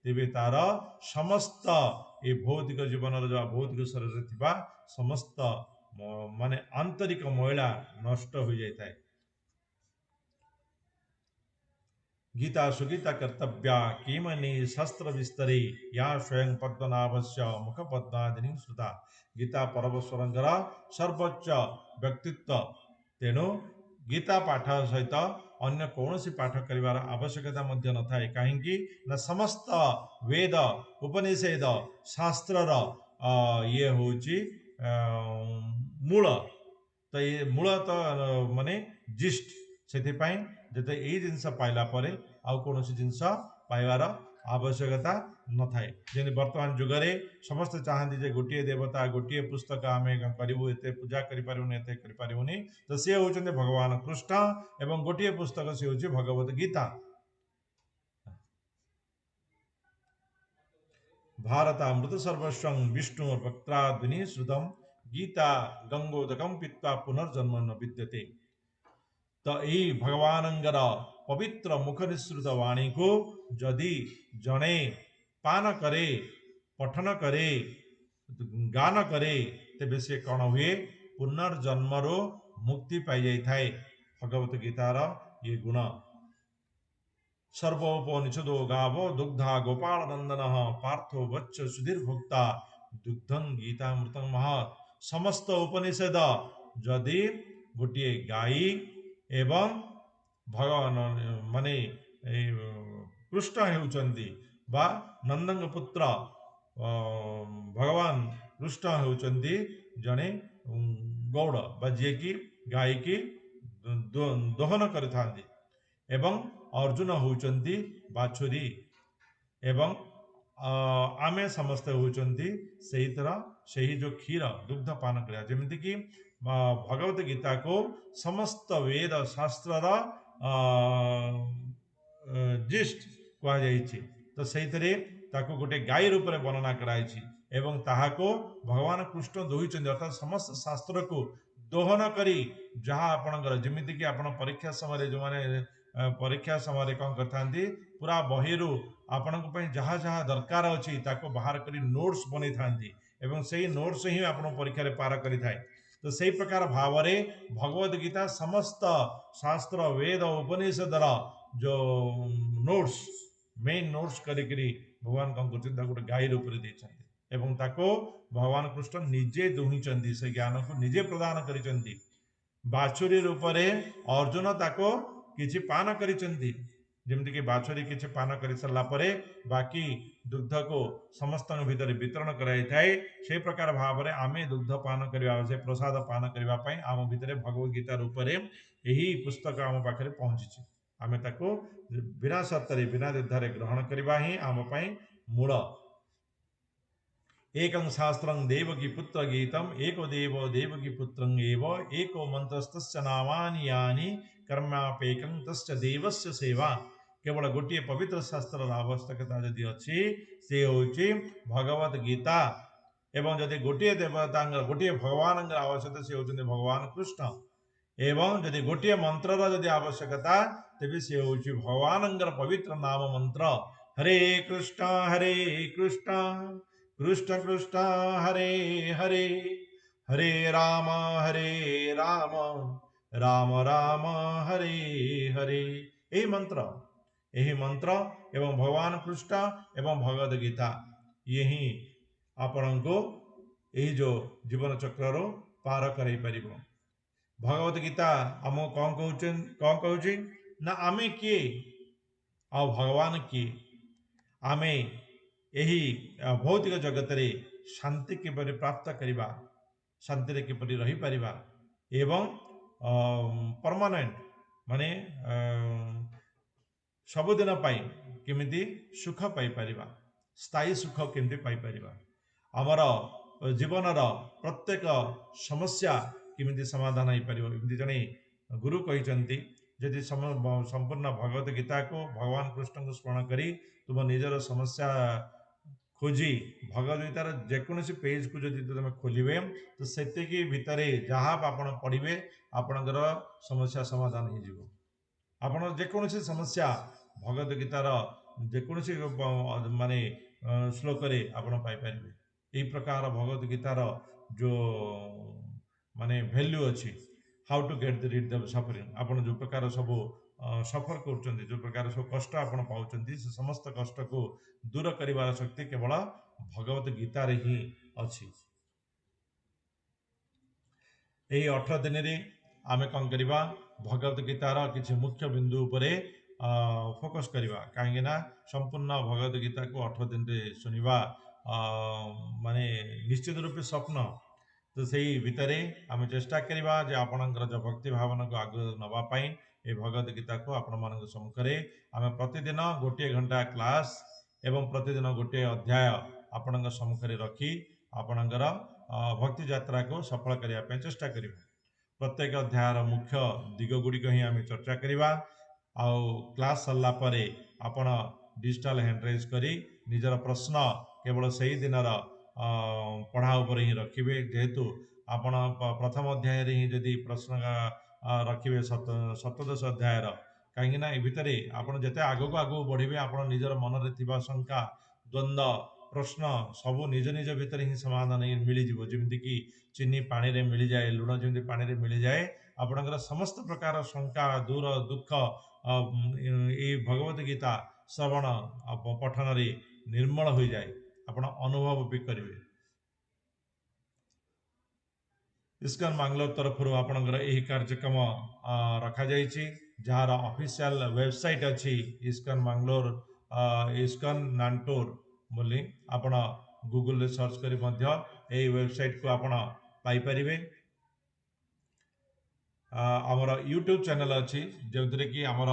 तेबे तार समस्त ये भौतिक जीवन जो भौतिक शरीर थिबा समस्त माने आंतरिक मैला नष्ट हो जाए। गीता सुगीता कर्तव्या किमनी शस्त्र विस्तरी या स्वयं पद्मनाभस्य मुख पद्मादिनी श्रुता गीता परमेश्वरंकर सर्वोच्च व्यक्तित्व तेणु गीता पाठ सहित अन्य कौन सी पाठ करिवार आवश्यकता मध्य न थाए कहीं ना समस्त वेद उपनिषेद शास्त्रर ये होची मूल तो ये मूल तो माने जिस्ट से जते यही जिनस पाइला परे आउ कौन जिनस पाइबार आवश्यकता न थाए जमी वर्तमान जुगरे समस्त चाहती जे गोटे देवता गोटे पुस्तक आम करूँ एत पूजा करें तो सी होते भगवान कृष्ण एवं गोटे पुस्तक सी हूँ भगवद गीता। भारतामृत सर्वस्व विष्णु वक्त्राद्विनी श्रुतम गीता गंगोदकम पीत्वा पुनर्जन्म न विद्यते। तो यही भगवानंगर पवित्र मुख निसृत वाणी को जदि जड़े पान करे पठन करे गान करे तेबे से कौन हुए पुनर्जन्मर मुक्ति पाई जाए। भगवत गीतार ये गुण सर्वोपनिषदो गावो दुग्धा गोपाल नंदन पार्थो वच्च सुधीर भोक्ता दुग्धं गीतामृतं महत् समस्त उपनिषद जदि गोटे गाई एवं भगवान माने कृष्ण होउचंदी बा नंदंग पुत्र भगवान कृष्ण होउचंदी जने गौड़ बा जे की गाय की दोहन करिथांदी एवं अर्जुन होउचंदी बाछुरी एवं आमे समस्त होउचंदी सही तरह सही जो क्षीर दुग्ध पान करिया जेमिति की भगवत गीता को समस्त वेद शास्त्र ଜିଷ୍ଟ କୁହାଯାଇଛି। ତ ସେଇଥିରେ ତାକୁ ଗୋଟେ ଗାଈ ରୂପରେ ବର୍ଣ୍ଣନା କରାଯାଇଛି ଏବଂ ତାହାକୁ ଭଗବାନ କୃଷ୍ଣ ଦୋହିଛନ୍ତି, ଅର୍ଥାତ୍ ସମସ୍ତ ଶାସ୍ତ୍ରକୁ ଦୋହନ କରି ଯାହା ଆପଣଙ୍କର ଯେମିତିକି ଆପଣ ପରୀକ୍ଷା ସମୟରେ ଯେଉଁମାନେ ପରୀକ୍ଷା ସମୟରେ କ'ଣ କରିଥାନ୍ତି, ପୁରା ବହିରୁ ଆପଣଙ୍କ ପାଇଁ ଯାହା ଯାହା ଦରକାର ଅଛି ତାକୁ ବାହାର କରି ନୋଟ୍ସ ବନେଇଥାନ୍ତି ଏବଂ ସେଇ ନୋଟ୍ସ ହିଁ ଆପଣଙ୍କ ପରୀକ୍ଷାରେ ପାର କରିଥାଏ। ତ ସେଇ ପ୍ରକାର ଭାବରେ ଭଗବତ ଗୀତା ସମସ୍ତ ଶାସ୍ତ୍ର ବେଦ ଉପନିଷଦର ଯେଉଁ ନୋଟ୍ସ ମେନ୍ ନୋଟ୍ସ କରିକିରି ଭଗବାନ କ'ଣ କରୁଛନ୍ତି, ତାକୁ ଗୋଟେ ଗାଈ ରୂପରେ ଦେଇଛନ୍ତି ଏବଂ ତାକୁ ଭଗବାନ କୃଷ୍ଣ ନିଜେ ଦୁହିଁଛନ୍ତି, ସେ ଜ୍ଞାନକୁ ନିଜେ ପ୍ରଦାନ କରିଛନ୍ତି। ବାଛୁରୀ ରୂପରେ ଅର୍ଜୁନ ତାକୁ କିଛି ପାନ କରିଛନ୍ତି, ଯେମିତିକି ବାଛୁରୀ କିଛି ପାନ କରିସାରିଲା ପରେ ବାକି ଦୁଗ୍ଧକୁ ସମସ୍ତଙ୍କ ଭିତରେ ବିତରଣ କରାଯାଇଥାଏ। ସେହି ପ୍ରକାର ଭାବରେ ଆମେ ଦୁଗ୍ଧ ପାନ କରିବା, ସେ ପ୍ରସାଦ ପାନ କରିବା ପାଇଁ ଆମ ଭିତରେ ଭଗବତ ଗୀତା ରୂପରେ ଏହି ପୁସ୍ତକ ଆମ ପାଖରେ ପହଞ୍ଚିଛି। ଆମେ ତାକୁ ବିନା ସର୍ତ୍ତରେ ବିନା ଦ୍ୱିଧାରେ ଗ୍ରହଣ କରିବା ହିଁ ଆମ ପାଇଁ ମୂଳ। एकं शास्त्रं देवकी पुत्र गीतम एको देवो देवकी पुत्रं एव एको मंत्रस्तस्य नामानि यानि कर्मापेकं तस्य देवस्य सेवा। केवल गोटे पवित्र शास्त्र आवश्यकता जदि अच्छी से होची भगवत गीता एवं जदि गोटे देवता गोटे भगवान आवश्यकता से होचंदी भगवान कृष्ण एवं जदि गोटे मंत्रर जदि आवश्यकता तेबे से होची भगवान पवित्र नाम मंत्र हरे कृष्ण कृष्ण कृष्ण हरे हरे हरे राम राम राम हरे हरे। यही मंत्र एवं भगवान कृष्ण एवं भगवद गीता यही आपण को यही जो जीवन चक्र पार कर भगवत गीता आम कौन कहूँ ना आमे किए आ भगवान किए, आमे यही भौतिक जगत रे शांति किपरि प्राप्त करिबा, शांति रे किपरि रही परिबा एवं परमानेंट माने सबुदिन पाई केमिति सुख पाई परिबा, स्थायी सुख केमिति पाई परिबा, आमर जीवनर प्रत्येक समस्या केमिति समाधान हो पारिबो। एमिति जने गुरु कहिसंती यदि संपूर्ण भगवत गीता को भगवान कृष्ण को स्मरण करी तुम निजर समस्या खोजी भगवत गीतार जेकोसी पेज को जदि तुम खोलिबे तो सेतिकी भितरे जहाँ आपण पढ़िबे आपणकर समस्या समाधान हो जिवो। आपण जेकोसी समस्या भगवत गीतार जेकोसी माने श्लोक रे आपण पाई परिबे। यही प्रकार भगवत गीतार जो माने वैल्यू अच्छी how to get the read the suffering, आपण जो प्रकार सब सफर कर जो प्रकार सब कष्ट आपण पाउचंती से समस्त कष्ट को दूर करिवार शक्ति केवल भगवत गीता रे ही अच्छी। यही 18 दिन रे आमे कौन करिबा भगवत गीतार किसी मुख्य बिंदु उपरे फोकस करिबा, कहीं ना संपूर्ण भगवत गीता को 18 दिन रे सुनिबा माने निश्चित रूपे स्वप्न। तो सही भितर आम चेष्टा करवा जे आपणकर जो भक्ति भावना को आग नवापाई ये भगवत गीता को आपण मान सम्मुखें आम प्रतिदिन गोटे घंटा क्लास एवं प्रतिदिन गोटे अध्याय आपण सम्मुखें रखी आपणकर भक्ति यात्रा को सफल करने चेष्टा करिबा। प्रत्येक अध्यायर मुख्य दिग गुड़िक ही आम चर्चा करवा। आउ क्लास सरला परे आपण डिजिटल हैंड रेज करी निजर प्रश्न केवल सही दिनर पढ़ा उपर ही रखिए, जेहेतु आपण प्रथम अध्याय रे ही जदि प्रश्न रखिए सप्तदश अध्यायर कहीं ना भितर आपड़ जिते आगक आगक बढ़े आप निजर मन में थिबा शंका द्वंद्व प्रश्न सबू निज निज भितर ही समाधान मिल जाव। जमीक चीनी पानी रे मिल जाए, लुण जमी पानी रे मिल जाए, आपणकर समस्त प्रकार शंका दूर दुख ये भगवत गीता श्रवण पठन रे निर्मल हो जाए, आपण अनुभव भी करेंगे। इस्कन मांगलोर तरफ आपणकर यही कार्यक्रम रखा जाइए, जार ऑफिशियल वेबसाइट अच्छी इस्कन मांगलोर इस्कन नानटोर बोली आपण गूगल रे सर्च करी मध्य यही वेबसाइट को आपण पाई परिबे। आमर यूट्यूब चैनल अच्छी जो कि आमर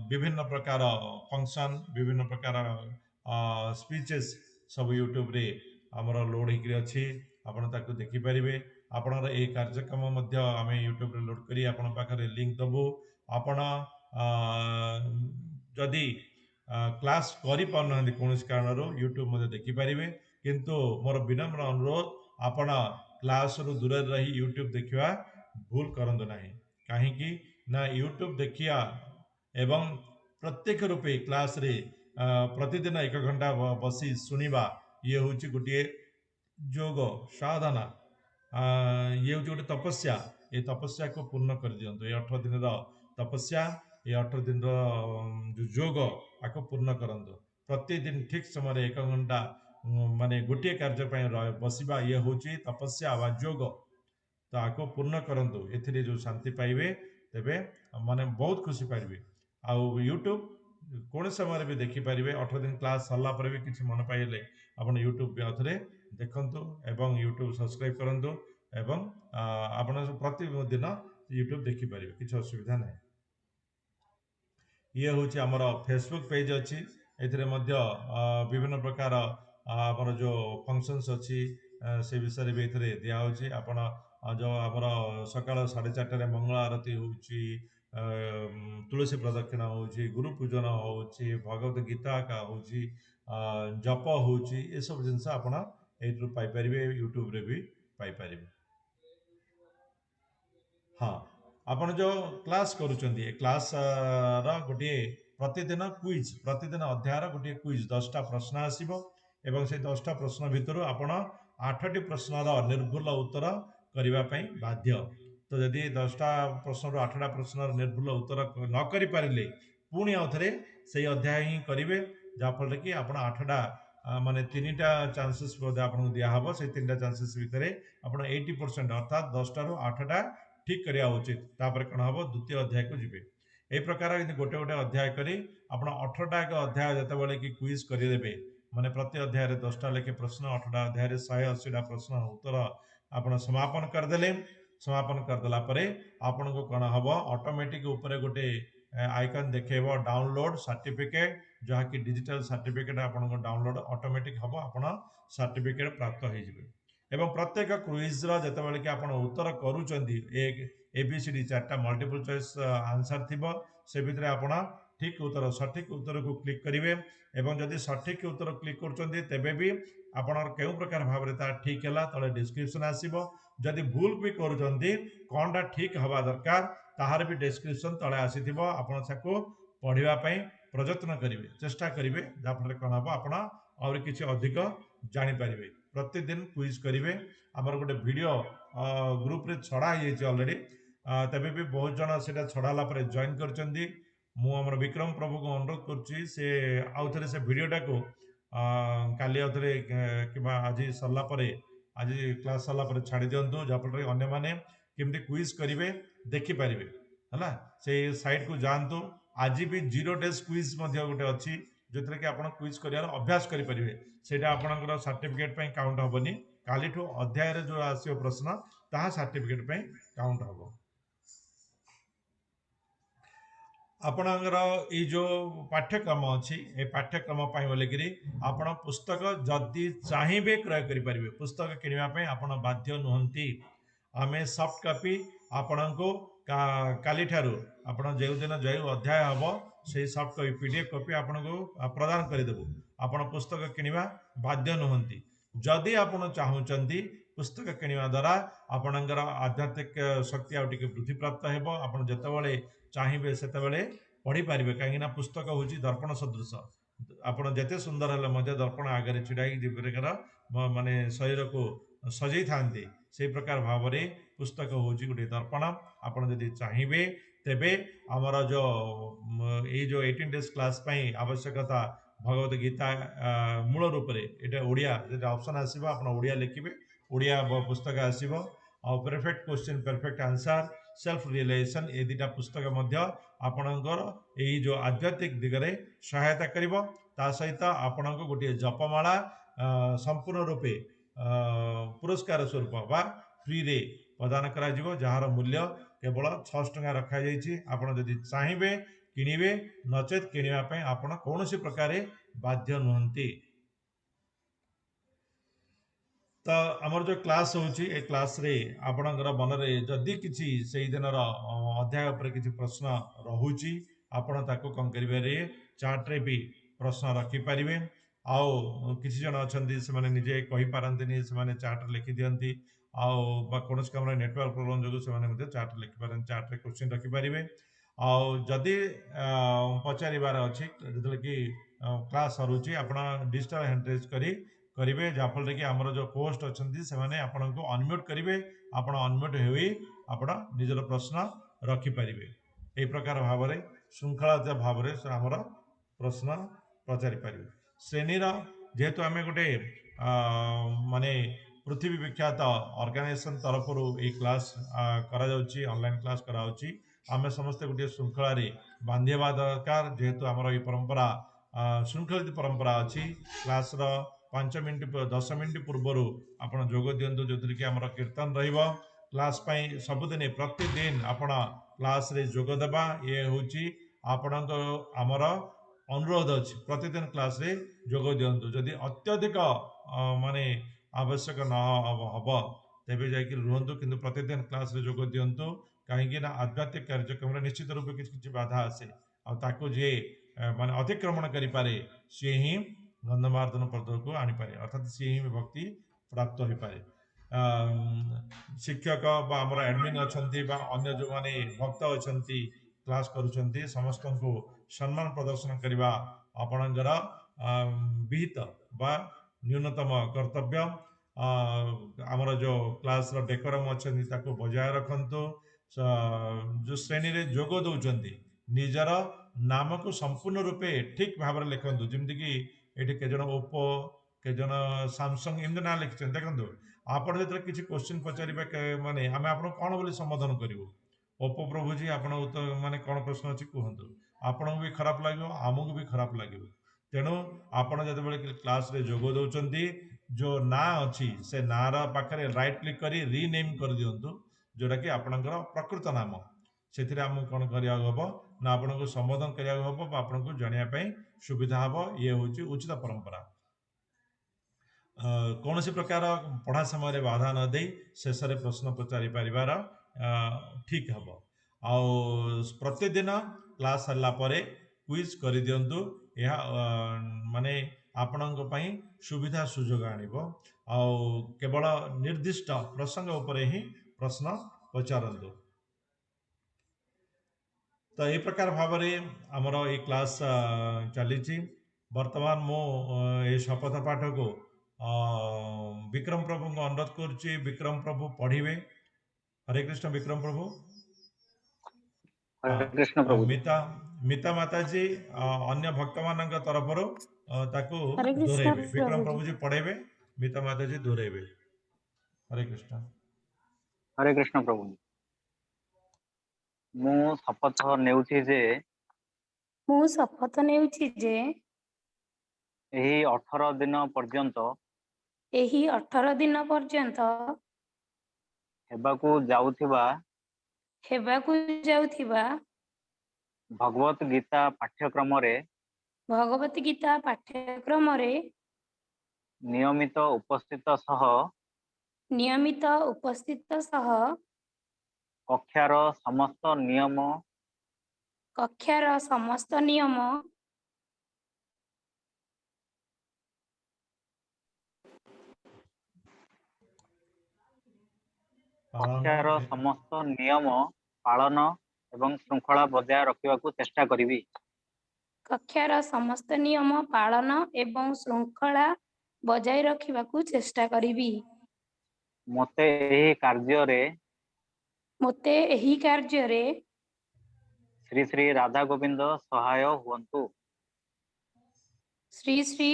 विभिन्न प्रकार फंक्शन विभिन्न प्रकार स्पीचेस सब यूट्यूब रे आमर लोड होकर अच्छी, आपण ताकू देखि परिबे। आपणर ये कार्यक्रम आम यूट्यूब रे लोड करी आपण पाखरे लिंक दबु, आपण जदि क्लास करि पारुनाहांती कौन कारण यूट्यूब मध्य देखिपारे किंतु मोर विनम्र अनुरोध आपण क्लास रु दूर रही यूट्यूब देखा भूल करंतु नहीं कहीं ना यूट्यूब देखिया एवं प्रत्येक रूपे क्लास रे प्रतिदिन 1 घंटा बसी शुणा ये हूँ गोटे जोग साधना ये हूँ गोटे तपस्या ये तपस्या को पूर्ण कर दिंतु ये 18 दिन तपस्या ये 18 दिन जो जोग आपको पूर्ण करंतु प्रतिदिन ठीक समय 1 घंटा माने गोटे कार्य बसवा ये हूँ तपस्या व जोग तो आपको पूर्ण करंतु एथिरे जो शांति पाइबे तेबे माने बहुत खुशी पाइबे आउ यूट्यूब कौन समय भी देखिपारे 18 दिन क्लास सरला पर भी किसी मन पाइले आप यूट्यूब भी अथरे देखंतु एवं यूट्यूब सब्सक्राइब करंतु एवं आपण प्रतिदिन यूट्यूब देखिपारे किसी असुविधा नहीं ये हूँ आमर फेसबुक पेज अच्छी एथिरे मध्य विभिन्न प्रकार आमर जो फंक्शंस अच्छी से विषय भी एथिरे दिया होची आपण जो आमर सकाळ 4:30 मंगल आरती होची तुलसी प्रदक्षिणा होची गुरु पूजन होची भगवत गीता का होची जप होची ये सब जिनस आपण एथु पाई परिबे यूट्यूब रे भी पाई परिबे हाँ आपण जो क्लास करूचंदी ए क्लास रा गोटे प्रतिदिन क्विज प्रतिदिन अध्याय गोटे क्विज 10टा प्रश्न आसीबो एवं से 10टा प्रश्न भितर आपण 8टी प्रश्नर निर्भुल उत्तर करने बाध्य तो जदि 10टा प्रश्न 8टा प्रश्न निर्भुल उत्तर न करि पारिले पुणी आउथरे से अध्याय ही करेंगे जहाँफल कि आप 8टा माने 3टा चांसेस आपको दिहब से 3टा चांसेस भितर आप 80% अर्थात 10टा रु 8टा ठीक करा उचित तापर कौन हम द्वितीय अध्याय को जी यही प्रकार गोटे गोटे अध्याय करी आप 18टा एक अध्याय जिते कि क्विज करदे माने प्रति अध्याय 10टा लेखे प्रश्न 8टा अध्याय 180टा प्रश्न उत्तर आप समापन करदे समापन करदेला आपन को कौन हम ऑटोमेटिक ऊपर गोटे आइकन देखेब डाउनलोड सर्टिफिकेट जहाँकि डिजिटल सर्टिफिकेट आपन को डाउनलोड ऑटोमेटिक हम आप सर्टिफिकेट प्राप्त हो एवं प्रत्येक क्विज जितेबाला कि आप उत्तर करूँ एक एबीसीडी 4टा मल्टीपल चॉइस आंसर थी से भितर आप ठीक उत्तर सठिक उत्तर को क्लिक करेंगे एवं जदि सठिक उत्तर क्लिक कर भी आपण केउ प्रकार भाव में ठीक है तले डिस्क्रिप्शन आसो जदि भूल भी करूँ कौनटा ठीक हवा दरकार ताहार भी डिस्क्रिप्शन तले आसी आपको पढ़ाई प्रयत्न करेंगे चेष्टा करेंगे जहाँफल कौन हम आप किसी अधिक जानीपर प्रतिदिन क्विज करेंगे आमर गोटे वीडियो ग्रुप रे छड़ा ऑलरेडी तबे भी बहुत जन से छड़ाला जॉइन कर विक्रम प्रभु को अनुरोध करुच्ची आउ थे से वीडियोटा को काली आउ थे कि आज सरला आज क्लास सरला छाड़ी दिंतु जहाँफल अन्य मैंने केमती क्विज करेंगे देखिपारे है से साइट को जातु आज भी 0 डेज क्विज गोटे अच्छी जो थे कि आप क्विज कर अभ्यास करेंगे से आपंकर सर्टिफिकेट काउंट हेनी काली अध्याय जो आसो प्रश्न ता सर्टिफिकेट काउंट हम आपणकर ये जो पाठ्यक्रम अच्छी ये पाठ्यक्रम बोलिकी आपण पुस्तक जदि चाहिए क्रय करेंगे पुस्तक किणवाई आप बाध्य नुहति आम सॉफ्ट कॉपी आपण को काली ठारू आपण जो दिन जो अध्याय हम से सॉफ्ट कॉपी पीडीएफ कॉपी आपण को प्रदान करदेबू आपण पुस्तक किणवा बाध्य नुहति जदि आपण चाहूँगी पुस्तक किणवा द्वारा आपणकर आध्यात्मिक शक्ति आउ टे वृद्धि प्राप्त हो आप जितेबाला चाहिए से पढ़ी पारे कहीं पुस्तक हूँ दर्पण सदृश आपड़ जिते सुंदर है दर्पण आगे छिड़ा माने शरीर को सजई था से प्रकार भाव में पुस्तक हूँ गोटे दर्पण आपड़ जदि चाहिए तेबे आमर जो ये जो 18 डेज क्लास आवश्यकता भगवत गीता मूल रूप से ये ओडिया ऑप्शन आसो आप ओडिया लिखे ओडिया पुस्तक आसो perfect question perfect answer self realization ये 2टा पुस्तक आपणकर यही जो आध्यात्मिक दिगरे सहायता करिवो ता सहित आपण को गोटे जपमाला संपूर्ण रूपे पुरस्कार स्वरूप बा फ्री रे प्रदान करा जिवो जहार मूल्य केवल 600 टंका रखा जाइछि आपण जदि चाहिए किनिबे नचेत किनिबा पय आपण कोनोसी प्रकारे बाध्य नुहंती तो आमर जो क्लास होची ए क्लास रे आपणकर मन रे जदि किछि सेही दिनर अध्याय पर किछि प्रश्न रहुची आपण ताको कम करिवे चार्ट रे भी प्रश्न रखि परिवे आउ किछि जन अछंती से माने निजे कहि पारंतिनी से माने चार्ट लिखि दियंती आउ बा कोनस कमरा नेटवर्क प्रॉब्लम जो से माने मते चार्ट लिखि पारन चार्ट रे क्वेश्चन रखि परिवे आउ जदि पचारिबार अछि जदि कि क्लास सरुची आपण डिजिटल हैंडरेज करी करिवे जाफल कि आमर जो पोस्ट अच्छी से माने आपन को अनम्यूट करिवे आपण अनम्यूट होई आपण निजर प्रश्न रखिपारे यही प्रकार भाव में श्रृंखला भाव में आमर प्रश्न पचारि पारे श्रेणीर जेहेतु आम गोटे माने पृथ्वी विख्यात ऑर्गेनाइजेशन तरफ क्लास ऑनलाइन क्लास कराउची आम समस्ते गोटे श्रृंखला बांधेवा दरकार जेहेतु आमर ये परंपरा श्रृंखलित परंपरा अच्छी क्लास 5 मिनट 10 मिनट पूर्वर आपण जोग दिंतु जो कि आम कीर्तन क्लास सबुदिन प्रतिदिन आपण क्लास रे जोग देबा ये हूँ आपण आमर अनुरोध अच्छी प्रतिदिन क्लास रे जोग दिंतु जदि अत्यधिक माने आवश्यक न हम तेबे जाकि रुहतु किंतु प्रतिदिन क्लास रे जोग दिंतु कहीं आध्यात्मिक कार्यक्रम निश्चित रूप किसी बाधा आसे आकु जे माने अतिक्रमण करें सी ही गंधमार्दन पद को आनीपारे अर्थात सी ही भक्ति प्राप्त हो पाए शिक्षक आमर एडमिन अच्छा अन्य जो माने भक्त अच्छा क्लास करुँच समस्त को सम्मान प्रदर्शन करने आपणकर विहित बा न्यूनतम कर्तव्य आमर जो क्लास डेकोरम अच्छा बजाय रखु जो श्रेणी रे जोग दौरान निजर नाम को संपूर्ण रूपे ठीक भाव में लिखु जमीक ये केजन ओप्पो केजन सामसंग एमती ना लिखिं देखो आप जो किसी क्वेश्चन पचारे माने आम आप कौन बोली संबोधन करूँ ओप्पो प्रभु जी आप माने कौन प्रश्न अच्छी कहतु आपन को भी खराब लगे आमको भी खराब लगे तेणु आपड़ जो क्लास रे जोग दौरान जो ना अच्छी से ना पाखे राइट क्लिक कर रीनेम कर दिंतु जोटा कि आपणकर प्रकृत नाम से आमको कौन करा हम ना आपण को संबोधन करा हम आपन को जानापी सुविधा हम ये हूँ उचित परंपरा कौन सी प्रकार पढ़ा समय बाधा न दे शेष में प्रश्न पचारि पारिबार ठीक हम आउ प्रतिदिन क्लास सरला क्विज कर दिंतु यह माने आपणक सुविधा सुजोग आनिबो आउ केवल निर्दिष्ट प्रसंग उपरे ही प्रश्न पचारतु तो ये प्रकार भाव में आमर ये क्लास चली वर्तमान मु ये शपथ पाठ को विक्रम प्रभु को अनुरोध करुच्ची विक्रम प्रभु पढ़िबे हरे कृष्ण विक्रम प्रभु हरे कृष्ण प्रभु मिता मिता माता जी अन्य भक्त मान तरफ ताकू हरे कृष्ण दोहरेबे विक्रम प्रभु जी पढ़ेबे मिता माता जी दोहरेबे हरे कृष्ण प्रभु मु शपथ नेउछि जे मु शपथ नेउछि जे एही 18 दिन पर्यंत एही 18 दिन पर्यंत हेबाकू जाउथिबा भगवत गीता पाठ्यक्रम रे भगवत गीता पाठ्यक्रम रे नियमित उपस्थित सह कक्षार समस्त नियम पालन एवं श्रृंखला बजाय रखिबाकू चेष्टा करिवि कक्षार समस्त नियम पालन एवं श्रृंखला बजाय रखिबाकू चेष्टा करिवि मते एही कार्य रे श्री श्री राधा गोविंद सहाय हुअन्तु श्री श्री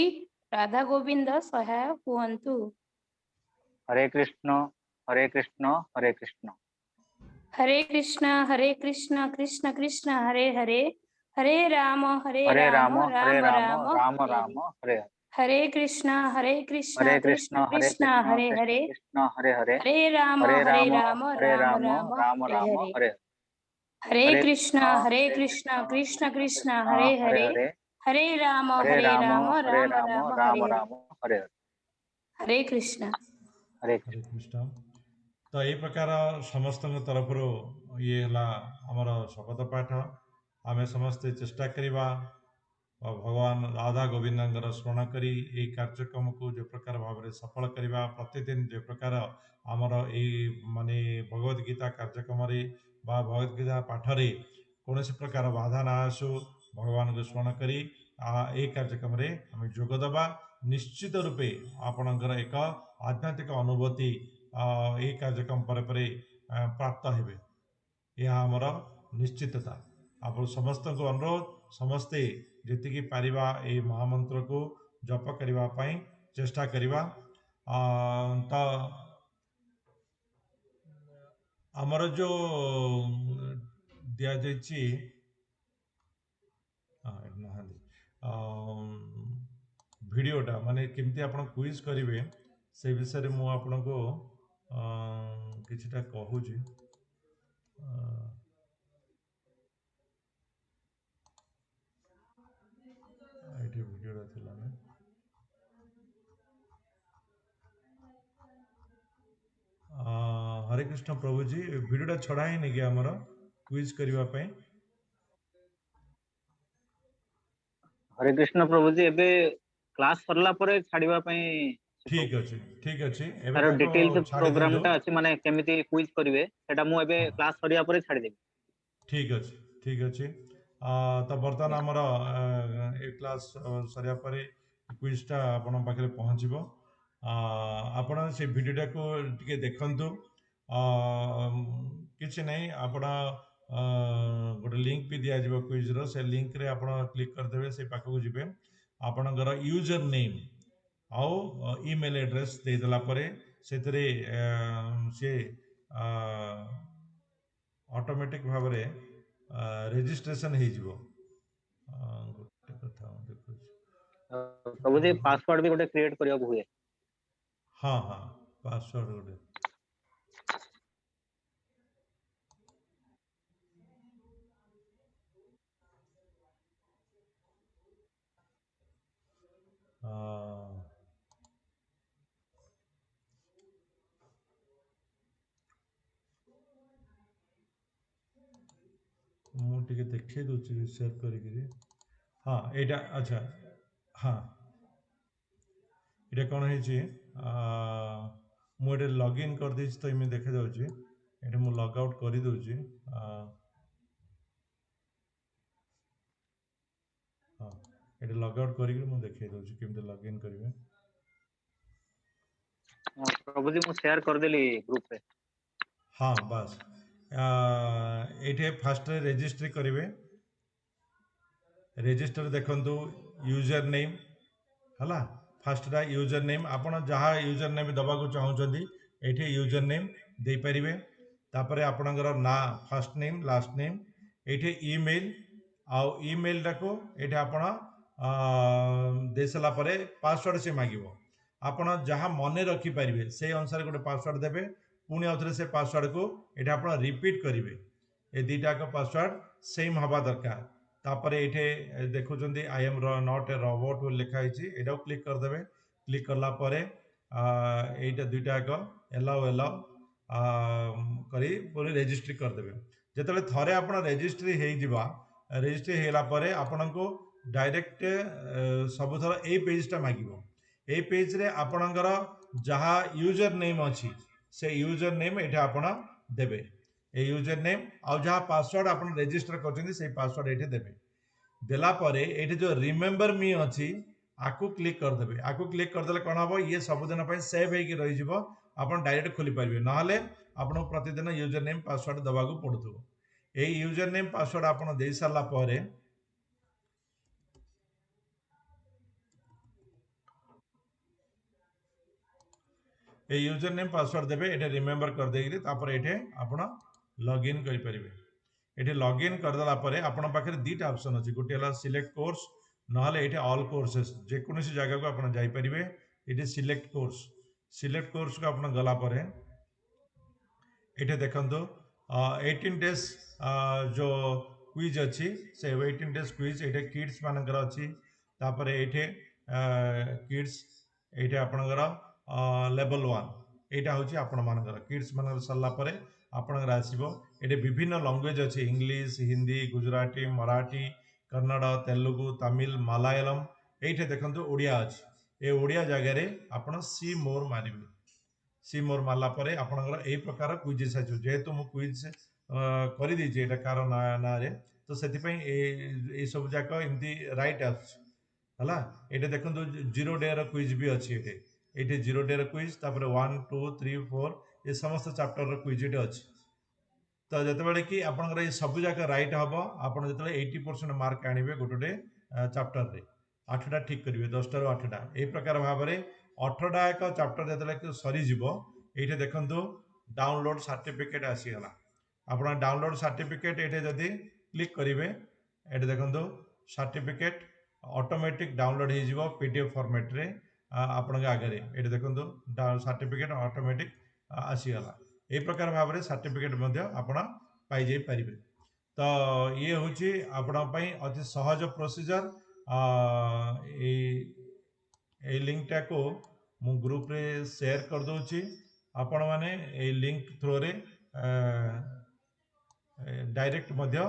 राधा गोविंद सहाय हुअन्तु हरे कृष्ण हरे कृष्ण हरे कृष्ण हरे कृष्ण कृष्ण कृष्ण हरे हरे हरे राम राम राम राम हरे हरे कृष्ण कृष्ण कृष्ण हरे हरे कृष्ण हरे हरे हरे राम राम राम हरे हरे हरे कृष्ण कृष्ण कृष्ण हरे हरे हरे राम राम राम हरे हरे हरे हरे कृष्ण हरे हरे कृष्ण। तो यही प्रकार समस्त तरफ ये है आमर शपथ पाठ आम समस्ते चेष्टा करवा भगवान राधा गोविंद स्मरण करी ये कार्यक्रम को जो प्रकार भाव में सफल करवा प्रतिदिन जो प्रकार आमर ये माने भगवद गीता कार्यक्रम भगवद गीता पाठ रे कौन प्रकार बाधा ना आसु भगवान को स्मरण करी ये कार्यक्रम रे आम जोगदबा निश्चित रूपे आपणकर एक आध्यात्मिक अनुभूति ये कार्यक्रम पर प्राप्त हेबे यह आमर निश्चितता आप समस्त को अनुरोध समस्ते जी पारिबा ये महामंत्र को जप करने चेष्टा करवा तो आमर जो दिया जाइए भिडटा माने केमती आप क्विज करेंगे से विषय में आपन को किछिटा कहूँ ये भिडटा थिला ना हरे कृष्ण प्रभु जी भिडटा छड़ा ही नहीं कि आमर क्विज करने हरे कृष्ण प्रभु जी एबे क्लास सरला परे छाड़िबा पई ठीक अच्छे ठीक अच्छे एवं तार डिटेल्स ताको छाड़ी प्रोग्राम दिंतु टा अछि माने केमिति क्विज करिवे सेटा मु एबे हाँ क्लास सरिया परे छाड़ी देबी। ठीक अच्छे तो बर्तमान आमर ए क्लास सरिया परे क्विजटा आपण पाखे पहुँचब आपण से भिडटा को टिके देखंतु किसी नहीं आपण गोटे लिंक भी दिज्व क्विज्र से लिंक रे आपण क्लिक करदे से पाखक जी आपणकर यूजर नेम आउ ईमेल एड्रेस देदेला परे से ऑटोमेटिक भाव में रेजिस्ट्रेशन हो गोटे कथा देखु प्रभु जी पासवर्ड भी गोटे क्रिएट करिया हुए। हाँ हाँ पासवर्ड गोटे मुझे देखे दूसरी शेयर करी हाँ यहाँ अच्छा हाँ ये कौन है मुझे लॉगिन कर दी तो इमें देखा जाऊँगी ये मुझे लॉग आउट कर दूची हाँ ये लॉग आउट करी मुझे देखे दूची केमती लॉगिन करेंगे। प्रभु जी मु शेयर कर देली ग्रुप पे। हाँ बस ये फास्ट रेजिस्ट्री करेंगे रेजिस्टर देखंतु यूजर नेम हला फास्टा यूजर नेम आपण जहाँ यूजर नेम दबा को चाहूँगी ये यूजर नेम दे पारे तापर आपणकर ना फर्स्ट नेम लास्ट नेम ये ईमेल आउ ईमेल टाको ये आपण दे सारा पासवर्ड से मांग आपण जहाँ मन रखिपारे से अनुसार गोटे पासवर्ड देवे पुणी आउे से पासवर्ड को ये आप रिपीट करेंगे ये दुईटाक पासवर्ड सेम हवा दरकार तापर ये देखुं I am not a robot लिखाई यहाँ क्लिक करदे क्लिक कलापर यहाँ दुईटाक एलाउ एलाउ कर रेजिस्ट्री करदे जो थे आप रेजिस्ट्री रेजिस्ट्री होगापर आपण को डायरेक्ट सबुथर ये पेजटा मांग ये पेज रे आपणकर जहाँ यूजर नेम अच्छी से यूजर नेम ये आप देवे ये यूजर नेम आउ जहाँ पासवर्ड आप रेजिस्टर कर पासवर्ड ये देवे देलापर ये जो रिमेम्बर मी अच्छी आपको क्लिक करदे आपको क्लिक करदे कौन हम ये सबुदिन सेव हो रही आप डायरेक्ट खोली पारे ना आपको प्रतिदिन यूजर नेम पासवर्ड दबा पड़ू ये यूजर नेम पासवर्ड आप दे सारापर ये यूजर नेम पासवर्ड देवे ये रिमेम्बर कर देगी ये आप लॉगिन करेंगे ये लॉगिन करदेला आपण पाखे दुईटा ऑप्शन अच्छी गोटे सिलेक्ट कोर्स ना ये ऑल कोर्सेस जेकोसी जगह को आप जापरेंगे ये सिलेक्ट कोर्स को आप गलापर ये देखो 18 डेज जो क्विज अच्छी से 18 डेज क्विज ये किड्स मानकर अच्छी तापर ये किड्स ये आपणकर लेवल 1 एटा होची आपण मानकर किड्स मानकर सरला परे आपणकर आसीबो एटे विभिन्न लैंग्वेज अछि इंग्लिश हिंदी गुजराती मराठी कन्नड़ तेलुगु तमिल मलयालम एठे देखंतु ओडिया अछि ए ओडिया जगह रे आपण सी मोर मारिबे सी मोर मारला परे आपणकर एई प्रकार क्विज आछु जेहेतु मु क्विज करि दैछि एटा कार ना रे तो सेति पई ए सब जाक एमती राइट आछ हला एटे देखंतु जीरो डे रो क्विज भी अछि एटे जीरो डे रो क्विज तापर 1 2 3 4 ए समस्त चैप्टर रो क्विज एटे अछि तो जेतेबेले कि आपनकर ए सब जाक राइट हबो आपन जेतेबेले 80% मार्क आनिबे गोटोटे चैप्टर रे 8टा ठीक करिवे 10टा रो 8टा ए प्रकार भाबरे 18टा एक चैप्टर जेतेबेले सरी जिवो एठे देखंतु डाउनलोड सर्टिफिकेट आसी गला आपन डाउनलोड सर्टिफिकेट एठे जदी क्लिक करिवे एठे देखंतु सर्टिफिकेट ऑटोमेटिक डाउनलोड हो जिवो पीडीएफ फॉर्मेट रे आपन आगे एठे देखंतु सर्टिफिकेट ऑटोमेटिक आसी गला ए प्रकार भाबरे सर्टिफिकेट मध्ये आपण पाई जाई परिबे तो ये होची आपण पई अति सहज प्रोसीजर ए लिंक टा को मु ग्रुप रे शेयर कर दोची आपण माने ए लिंक थ्रू रे डायरेक्ट मध्य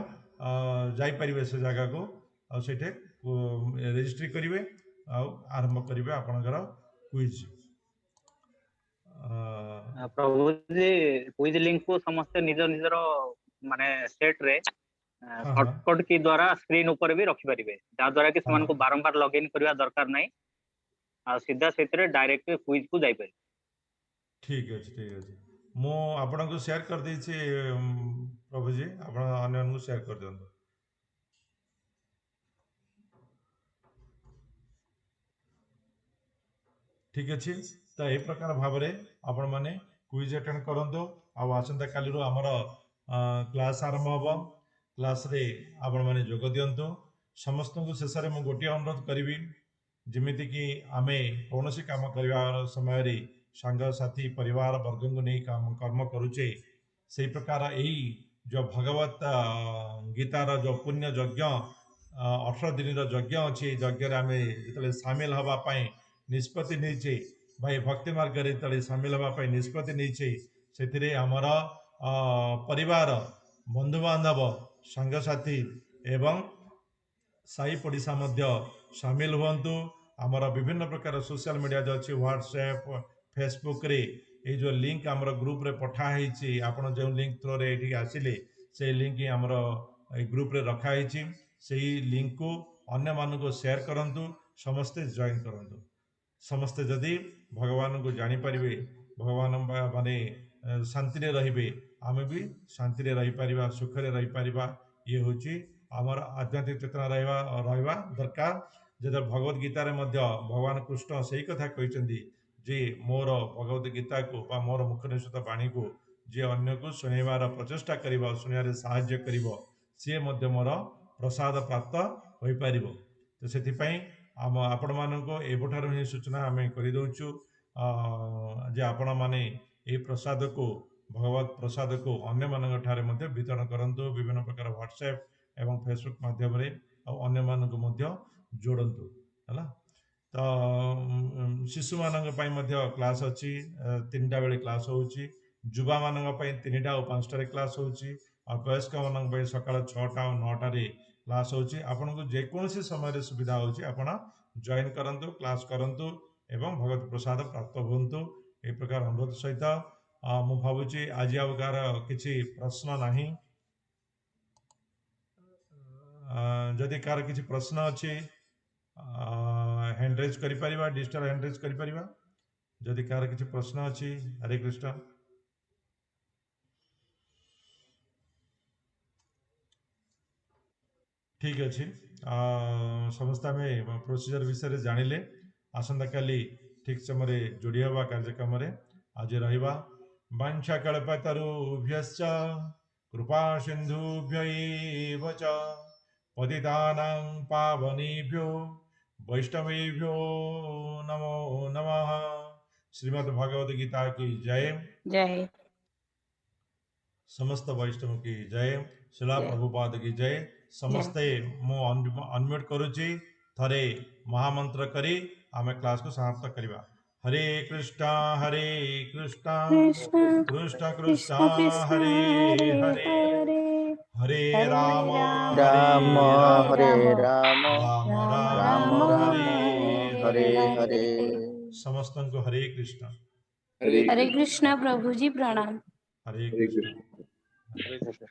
जाई परिबे से जगह को आ सेठे रजिस्ट्री करिवे आ आरंभ करिवे आपनकर क्विज प्रभु जी क्विज लिंक को समस्त निज निजर माने सेट रे हाँ हाँ शॉर्टकट की द्वारा स्क्रीन ऊपर भी रखि परिबे जा द्वारा कि हाँ समान को बारंबार लॉगिन करबा दरकार नाही आ सीधा सेतरे डायरेक्ट क्विज को जाई पारे ठीक अछि मु आपनको शेयर कर दै छी प्रभु जी आपण अन्य को शेयर कर दियंतु ठीक अछि तो ए प्रकार भाबरे आपण माने क्विज अटेंड करंतु आ आसंता काली रो हमर क्लास आरंभ हबो क्लास रे आपण माने जोग दियंतु समस्त को शेष रे मु गोटी अनुरोध करिवि जेमिति कि आमे कोनोसी काम करिवार समय रे संग साथी परिवार वर्ग को नहीं काम कर्म करूचे से प्रकार यही जो भगवत गीतार जो पुण्य यज्ञ 18 दिन यज्ञ अच्छी यज्ञ आम जो सामिल हाँपाई निष्पत्ति नहीं भाई भक्ति मार्ग जो सामिल हाँपाई निष्पत्ति नहीं से आमर परिवार बंधु बांधव सांगसाथी एवं साई पड़िशा सामिल हुंतु आमर विभिन्न प्रकार सोशल मीडिया जो अच्छी व्हाट्सएप फेसबुक रे ये जो लिंक आमर ग्रुप रे पठाई आपन जो लिंक थ्रो रे एठी आसिले से लिंक ही आमर ग्रुप रे रखाई से लिंक को अन्य मान को शेयर करंतु समस्ते जॉइन करंतु समस्ते जदि भगवान को जानी परिबे भगवान माने शांति रे रहिबे आमे भी शांति रे रही परिबा सुख रे रही परिबा ये होची आमर आध्यात्मिक चेतना रहिबा दरकार जब भगवत गीता रे मध्य भगवान कृष्ण सही कथा कहते जे मोर भगवत गीता को बा मोर मुख निश्चित वाणी को जे अन्य को शुणवार प्रचेषा कर शुणवे साहाय्य कर सी मोर प्रसाद प्राप्त हो पार तो से आम आपण मानक एवठार ही सूचना आम करदुचु जे आपण मैंने ये प्रसाद को भगवत प्रसाद को अन्य मान ठारे वितरण करंतु विभिन्न प्रकार व्हाट्सएप एवं फेसबुक माध्यम अन्य मानक जोड़तु है तो शिशु मानक क्लास अच्छी 3टा बेले क्लास होची युवा मानक 3टा और 5टारे क्लास होची और वयस्क मानक सकाळ 6टा और 9टारे क्लास होची आपन को जेकोसी समय सुविधा होची आपण जॉइन करंतु क्लास करंतु एवं भगवत प्रसाद प्राप्त होंतु ए प्रकार अनुरोध सहित मु भावुची आज आउकार किछि प्रश्न नाही जदि कार किछि प्रश्न अछि हैंड रेज करि परिबा डिजिटल हैंड रेज करि परिबा जदि कार किछि प्रश्न अछि हरे कृष्ण ठीक अच्छे समस्त आम प्रोसीजर विषय जानिले आसंता काली ठीक समय जोड़ी हवा कार्यक्रम आज रहिबा वांछा कल्पतरुभ्यश्च कृपा सिंधुभ्य च पतितानां पावनेभ्यो वैष्णवेभ्यो नमो नमः श्रीमद् भगवद गीता की जय जय समस्त वैष्णव की जय शिला जय प्रभुपाद की जय समस्ते मु अनम्यूट करुची थरे महामंत्र करी आमे क्लास को समाप्त करिबा हरे कृष्णा कृष्ण कृष्ण कृष्ण कृष्ण कृष्ण हरे हरे हरे हरे हरे हरे राम राम हरे राम राम हरे राम राम राम राम राम राम हरे राम हरे हरे हरे समस्त को हरे कृष्ण हरे कृष्ण प्रभु जी प्रणाम। हरे हरे कृष्ण कृष्ण। हरे कृष्ण।